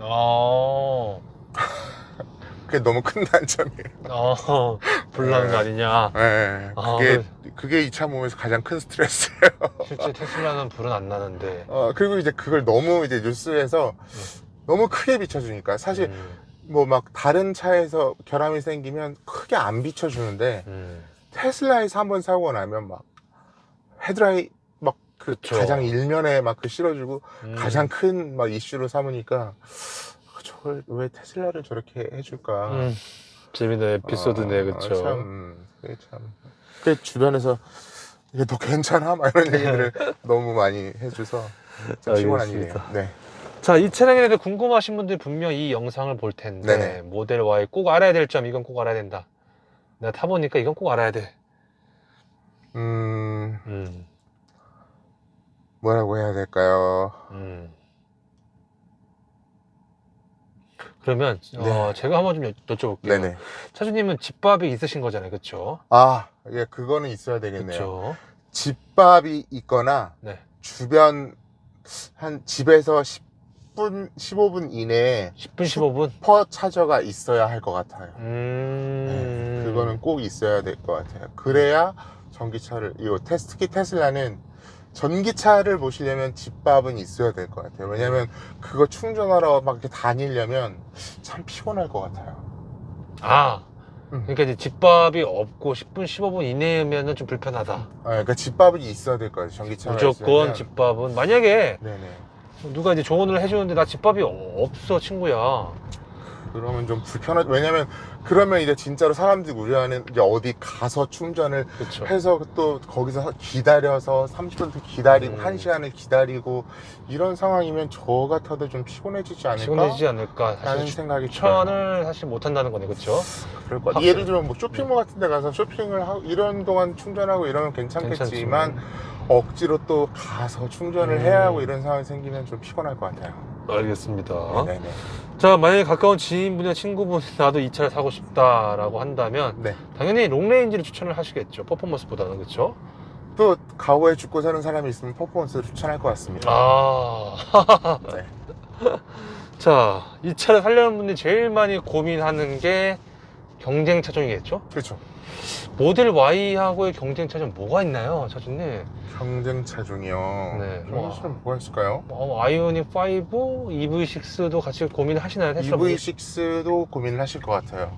[SPEAKER 1] 그게 너무 큰 단점이에요.
[SPEAKER 2] 불나는 거 아니냐.
[SPEAKER 1] 네, 그게 이 차 몸에서 가장 큰 스트레스예요.
[SPEAKER 2] 실제 테슬라는 불은 안 나는데.
[SPEAKER 1] 그리고 이제 그걸 너무 이제 뉴스에서 너무 크게 비춰주니까 사실 뭐 막 다른 차에서 결함이 생기면 크게 안 비춰주는데 테슬라에서 한번 사고 나면 막 헤드라이트 막 그 가장 일면에 막 그 실어주고 가장 큰 막 이슈로 삼으니까 저걸 왜 테슬라를 저렇게 해줄까.
[SPEAKER 2] 재밌는 에피소드네. 그쵸.
[SPEAKER 1] 그게 참 그 주변에서 이게 너 괜찮아? 막 이런 얘기들을 너무 많이 해줘서 좀 피곤한 일이에요. 네.
[SPEAKER 2] 자, 이 차량에 대해서 궁금하신 분들이 분명 이 영상을 볼 텐데
[SPEAKER 1] 네네.
[SPEAKER 2] 모델 Y 꼭 알아야 될 점, 이건 꼭 알아야 된다. 내가 타보니까 이건 꼭 알아야 돼.
[SPEAKER 1] 뭐라고 해야 될까요?
[SPEAKER 2] 그러면
[SPEAKER 1] 네.
[SPEAKER 2] 제가 한번 좀 여쭤볼게요.
[SPEAKER 1] 네네.
[SPEAKER 2] 차주님은 집밥이 있으신 거잖아요, 그렇죠?
[SPEAKER 1] 예, 그거는 있어야 되겠네요.
[SPEAKER 2] 그렇죠.
[SPEAKER 1] 집밥이 있거나
[SPEAKER 2] 네.
[SPEAKER 1] 주변 한 집에서 10분, 15분 이내에
[SPEAKER 2] 10분, 15분?
[SPEAKER 1] 슈퍼 차저가 있어야 할 것 같아요.
[SPEAKER 2] 네,
[SPEAKER 1] 그거는 꼭 있어야 될 것 같아요. 그래야 전기차를, 특히 테슬라는 전기차를 모시려면 집밥은 있어야 될 것 같아요. 왜냐면 그거 충전하러 막 이렇게 다니려면 참 피곤할 것 같아요.
[SPEAKER 2] 그러니까 이제 집밥이 없고 10분, 15분 이내면은 좀 불편하다.
[SPEAKER 1] 그러니까 집밥이 있어야 될 것 같아요. 전기차가
[SPEAKER 2] 무조건
[SPEAKER 1] 있으면.
[SPEAKER 2] 집밥은. 만약에
[SPEAKER 1] 네네.
[SPEAKER 2] 누가 이제 조언을 해주는데 나 집밥이 없어, 친구야.
[SPEAKER 1] 그러면 좀 왜냐면 그러면 이제 진짜로 사람들이 우려하는 이제 어디 가서 충전을
[SPEAKER 2] 그쵸.
[SPEAKER 1] 해서 또 거기서 기다려서 30분 기다리고 1시간을 기다리고 이런 상황이면 저 같아도 좀 피곤해지지 않을까?
[SPEAKER 2] 피곤해지지 않을까.
[SPEAKER 1] 라는
[SPEAKER 2] 사실
[SPEAKER 1] 생각이
[SPEAKER 2] 추천을 사실 못 한다는 거네, 그쵸?
[SPEAKER 1] 그럴 것 같아요. 예를 들면 뭐 쇼핑몰 같은 데 가서 쇼핑을 하고 이런 동안 충전하고 이러면 괜찮겠지만 억지로 또 가서 충전을 해야 하고 이런 상황이 생기면 좀 피곤할 것 같아요.
[SPEAKER 2] 알겠습니다.
[SPEAKER 1] 네네.
[SPEAKER 2] 자, 만약에 가까운 지인분이나 친구분이 나도 이 차를 사고 싶다라고 한다면
[SPEAKER 1] 네.
[SPEAKER 2] 당연히 롱레인지를 추천을 하시겠죠. 퍼포먼스보다는. 그렇죠?
[SPEAKER 1] 또 가오에 죽고 사는 사람이 있으면 퍼포먼스를 추천할 것 같습니다. 네.
[SPEAKER 2] 자, 이 차를 사려는 분들이 제일 많이 고민하는 게 경쟁 차종이겠죠?
[SPEAKER 1] 그렇죠.
[SPEAKER 2] 모델 Y하고의 경쟁 차종 뭐가 있나요, 차주님?
[SPEAKER 1] 경쟁 차종이요.
[SPEAKER 2] 네.
[SPEAKER 1] 경쟁 차종 뭐가 있을까요?
[SPEAKER 2] 아이오닉 5, EV6도 같이 고민을 하시나요? 테슬라
[SPEAKER 1] EV6도 고민을 하실 것 같아요.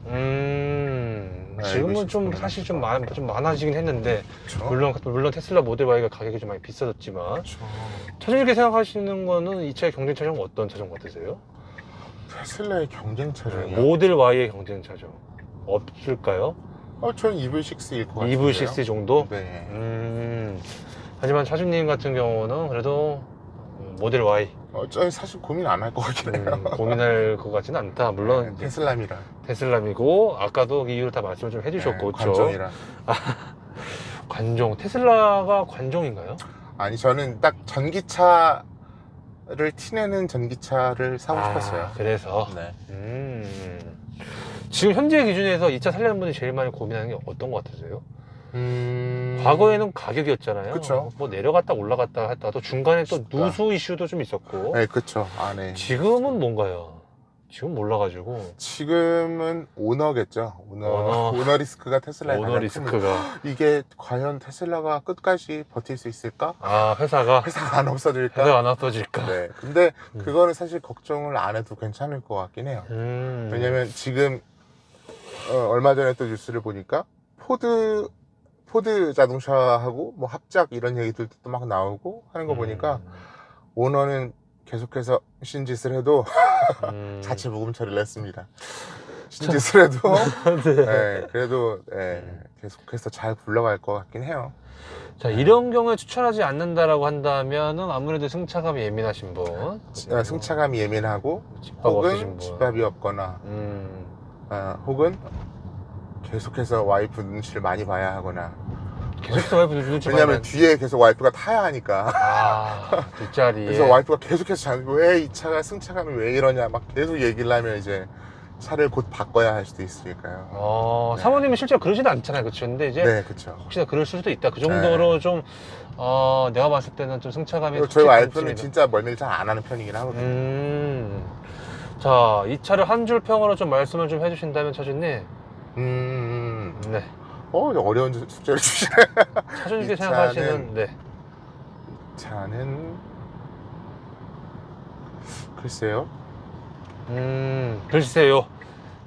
[SPEAKER 2] 지금은
[SPEAKER 1] EV6
[SPEAKER 2] 좀 사실 좀 많아지긴 했는데,
[SPEAKER 1] 그쵸?
[SPEAKER 2] 물론 테슬라 모델 Y가 가격이 좀 많이 비싸졌지만,
[SPEAKER 1] 그쵸.
[SPEAKER 2] 차주님께 생각하시는 거는 이 차의 경쟁 차종은 어떤 차종 같으세요?
[SPEAKER 1] 테슬라의 경쟁 차종이요?
[SPEAKER 2] 모델 Y의 경쟁 차종 없을까요?
[SPEAKER 1] 저는 EV6일 것 같아요.
[SPEAKER 2] EV6 정도?
[SPEAKER 1] 네.
[SPEAKER 2] 하지만 차주님 같은 경우는 그래도 모델 Y
[SPEAKER 1] 저는 사실 고민 안 할 것 같긴 해요.
[SPEAKER 2] 고민할 것 같지는 않다. 물론
[SPEAKER 1] 테슬라미라.
[SPEAKER 2] 테슬라이고 아까도 그 이유를 다 말씀을 좀 해주셨고. 그렇죠?
[SPEAKER 1] 관종이라.
[SPEAKER 2] 관종. 테슬라가 관종인가요?
[SPEAKER 1] 아니 저는 딱 전기차 티내는 전기차를 사고 싶었어요.
[SPEAKER 2] 그래서
[SPEAKER 1] 네.
[SPEAKER 2] 지금 현재 기준에서 이 차 살려는 분이 제일 많이 고민하는 게 어떤 것 같으세요? 과거에는 가격이었잖아요.
[SPEAKER 1] 그쵸.
[SPEAKER 2] 뭐 내려갔다 올라갔다 했다도 중간에 또 누수 이슈도 좀 있었고.
[SPEAKER 1] 네, 그쵸. 네.
[SPEAKER 2] 지금은 뭔가요? 지금 몰라가지고.
[SPEAKER 1] 지금은 오너겠죠. 오너 리스크가 테슬라의
[SPEAKER 2] 오너
[SPEAKER 1] 가장
[SPEAKER 2] 리스크가.
[SPEAKER 1] 큽니다. 이게 과연 테슬라가 끝까지 버틸 수 있을까?
[SPEAKER 2] 회사가
[SPEAKER 1] 안 없어질까?
[SPEAKER 2] 안 없어질까?
[SPEAKER 1] 네. 근데 그거는 사실 걱정을 안 해도 괜찮을 것 같긴 해요. 왜냐면 지금 얼마 전에 또 뉴스를 보니까 포드 자동차하고 뭐 합작 이런 얘기들도 또 막 나오고 하는 거 보니까 오너는 계속해서 신짓을 해도 자체 무금 처리를 했습니다. 신짓을 해도 네, 그래도 계속해서 잘 굴러갈 것 같긴 해요.
[SPEAKER 2] 자, 이런 경우에 추천하지 않는다라고 한다면은 아무래도 승차감이 예민하신 분,
[SPEAKER 1] 승차감이 예민하고
[SPEAKER 2] 집밥 없으신
[SPEAKER 1] 혹은
[SPEAKER 2] 분.
[SPEAKER 1] 집밥이 없거나 혹은 계속해서 와이프 눈치를 많이 봐야 하거나.
[SPEAKER 2] 계속해서 와이프 눈치
[SPEAKER 1] 왜냐면
[SPEAKER 2] 봐야
[SPEAKER 1] 뒤에 계속 와이프가 타야 하니까.
[SPEAKER 2] 뒷자리에.
[SPEAKER 1] 그래서 와이프가 계속해서 왜 이 차가 승차감이 왜 이러냐 막 계속 얘기를 하면 이제 차를 곧 바꿔야 할 수도 있으니까요. 네.
[SPEAKER 2] 사모님은 실제로 그러지는 않잖아요, 그렇죠? 근데 이제
[SPEAKER 1] 네, 그렇죠.
[SPEAKER 2] 혹시나 그럴 수도 있다. 그 정도로 좀 내가 봤을 때는 좀 승차감이.
[SPEAKER 1] 저희 와이프는 진짜 멀미를 잘 안 하는 편이긴 하거든요.
[SPEAKER 2] 자, 이 차를 한 줄 평으로 좀 말씀을 좀 해주신다면 차주님. 네.
[SPEAKER 1] 어려운 숙제를 주시네.
[SPEAKER 2] 차주님께 생각하시는. 네.
[SPEAKER 1] 이 차는 글쎄요.
[SPEAKER 2] 글쎄요.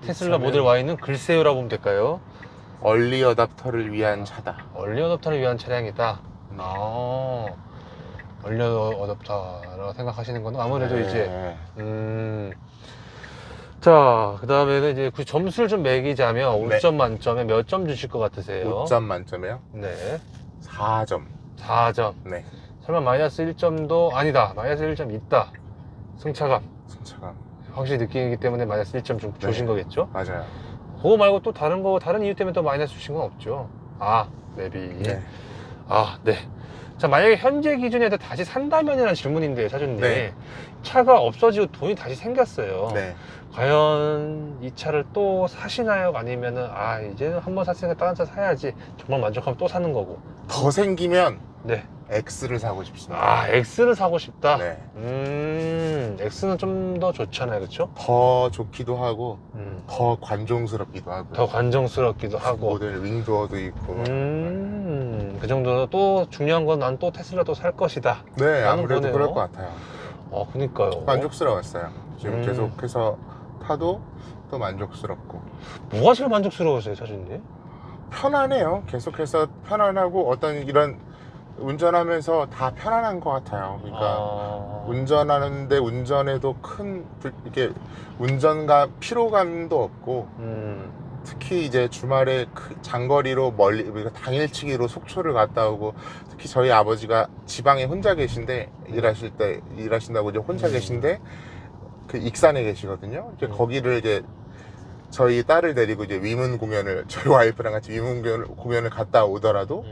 [SPEAKER 2] 테슬라 모델 Y는 글쎄요라고 보면 될까요?
[SPEAKER 1] 얼리 어답터를 위한 차다.
[SPEAKER 2] 얼리 어답터를 위한 차량이다. 얼리 어답터라고 생각하시는 거는 아무래도 이제 자, 그 다음에는 이제 그 점수를 좀 매기자면 5점 만점에 몇 점 주실 것 같으세요?
[SPEAKER 1] 5점 만점에요?
[SPEAKER 2] 네.
[SPEAKER 1] 4점.
[SPEAKER 2] 4점.
[SPEAKER 1] 네.
[SPEAKER 2] 설마 마이너스 1점도 아니다. 마이너스 1점 있다. 승차감. 확실히 느끼기 때문에 마이너스 1점 주신 거겠죠?
[SPEAKER 1] 맞아요.
[SPEAKER 2] 그거 말고 또 다른 이유 때문에 또 마이너스 주신 건 없죠? 내비.
[SPEAKER 1] 네.
[SPEAKER 2] 네. 자, 만약에 현재 기준에서 다시 산다면이라는 질문인데요, 차주님.
[SPEAKER 1] 네.
[SPEAKER 2] 차가 없어지고 돈이 다시 생겼어요.
[SPEAKER 1] 네.
[SPEAKER 2] 과연 이 차를 또 사시나요? 아니면은 이제는 한번 샀으니까 다른 차 사야지. 정말 만족하면 또 사는 거고.
[SPEAKER 1] 더 생기면
[SPEAKER 2] 네.
[SPEAKER 1] X를 사고 싶습니다.
[SPEAKER 2] X를 사고 싶다?
[SPEAKER 1] 네.
[SPEAKER 2] X는 좀 더 좋잖아요, 그렇죠?
[SPEAKER 1] 더 좋기도 하고 더 관종스럽기도 하고
[SPEAKER 2] 더 관정스럽기도 하고
[SPEAKER 1] 모델 윙도어도 있고
[SPEAKER 2] 그 정도로 또 중요한 건 난 또 테슬라 또 살 것이다.
[SPEAKER 1] 네, 아무래도
[SPEAKER 2] 거네요.
[SPEAKER 1] 그럴 것 같아요.
[SPEAKER 2] 그니까요.
[SPEAKER 1] 만족스러웠어요. 지금 계속해서 타도 또 만족스럽고.
[SPEAKER 2] 뭐가 제일 만족스러우세요, 차주님?
[SPEAKER 1] 편안해요. 계속해서 편안하고 어떤 이런 운전하면서 다 편안한 것 같아요. 그러니까 운전하는데 운전에도 이렇게 운전감, 피로감도 없고 특히 이제 주말에 장거리로 멀리 당일치기로 속초를 갔다 오고 특히 저희 아버지가 지방에 혼자 계신데 일하신다고 이제 혼자 계신데 그 익산에 계시거든요. 이제 거기를 이제 저희 딸을 데리고 이제 위문 공연을 저희 와이프랑 같이 위문 공연을 갔다 오더라도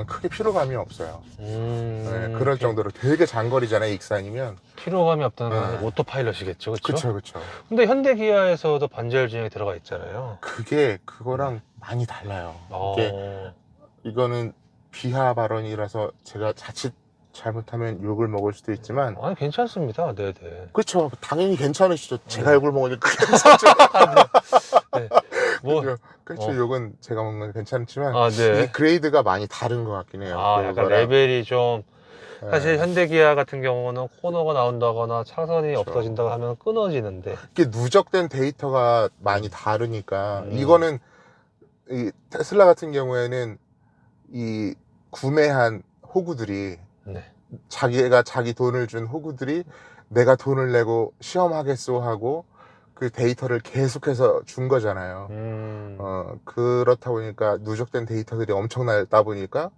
[SPEAKER 1] 크게 피로감이 없어요. 네, 그럴 정도로 되게 장거리잖아요, 익산이면.
[SPEAKER 2] 피로감이 없다는 건 오토파일럿이겠죠, 그렇죠?
[SPEAKER 1] 그렇죠.
[SPEAKER 2] 근데 현대 기아에서도 반절 주행이 들어가 있잖아요.
[SPEAKER 1] 그거랑 많이 달라요. 이거는 비하 발언이라서 제가 자칫 잘못하면 욕을 먹을 수도 있지만
[SPEAKER 2] 괜찮습니다. 네네.
[SPEAKER 1] 그렇죠. 당연히 괜찮으시죠. 제가 욕을 먹으니까 괜찮죠.
[SPEAKER 2] 네.
[SPEAKER 1] 그렇죠. 욕은 제가 먹는 건 괜찮지만
[SPEAKER 2] 네.
[SPEAKER 1] 이 그레이드가 많이 다른 것 같긴 해요.
[SPEAKER 2] 약간 레벨이 좀 사실 현대기아 같은 경우는 코너가 나온다거나 차선이 없어진다고 하면 끊어지는데
[SPEAKER 1] 이게 누적된 데이터가 많이 다르니까 이거는 이 테슬라 같은 경우에는 이 구매한 호구들이 자기가 자기 돈을 준 호구들이 내가 돈을 내고 시험하겠소 하고 그 데이터를 계속해서 준 거잖아요. 그렇다 보니까 누적된 데이터들이 엄청나다 보니까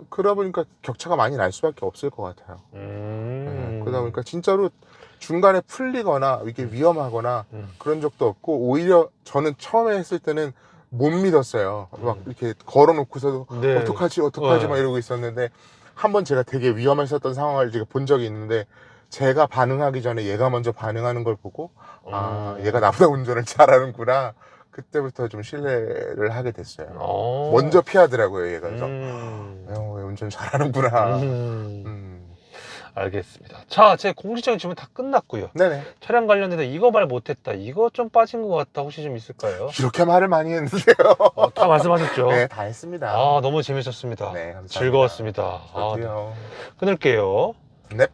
[SPEAKER 1] 그러다 보니까 격차가 많이 날 수밖에 없을 것 같아요. 그러다 보니까 진짜로 중간에 풀리거나 이게 위험하거나 그런 적도 없고 오히려 저는 처음에 했을 때는 못 믿었어요. 막 이렇게 걸어놓고서도 어떡하지 막 이러고 있었는데 한번 제가 되게 위험했었던 상황을 제가 본 적이 있는데 제가 반응하기 전에 얘가 먼저 반응하는 걸 보고 아 얘가 나보다 운전을 잘하는구나. 그때부터 좀 신뢰를 하게 됐어요. 먼저 피하더라고요 얘가. 그래서 왜 운전 잘하는구나.
[SPEAKER 2] 알겠습니다. 자, 제 공식적인 질문 다 끝났고요.
[SPEAKER 1] 네네.
[SPEAKER 2] 차량 관련해서 이거 말 못했다, 이거 좀 빠진 것 같다, 혹시 좀 있을까요?
[SPEAKER 1] 이렇게 말을 많이 했는데요.
[SPEAKER 2] 다 말씀하셨죠?
[SPEAKER 1] 네, 다 했습니다.
[SPEAKER 2] 아, 너무 재밌었습니다.
[SPEAKER 1] 네, 감사합니다.
[SPEAKER 2] 즐거웠습니다.
[SPEAKER 1] 저도요.
[SPEAKER 2] 끊을게요.
[SPEAKER 1] 넵.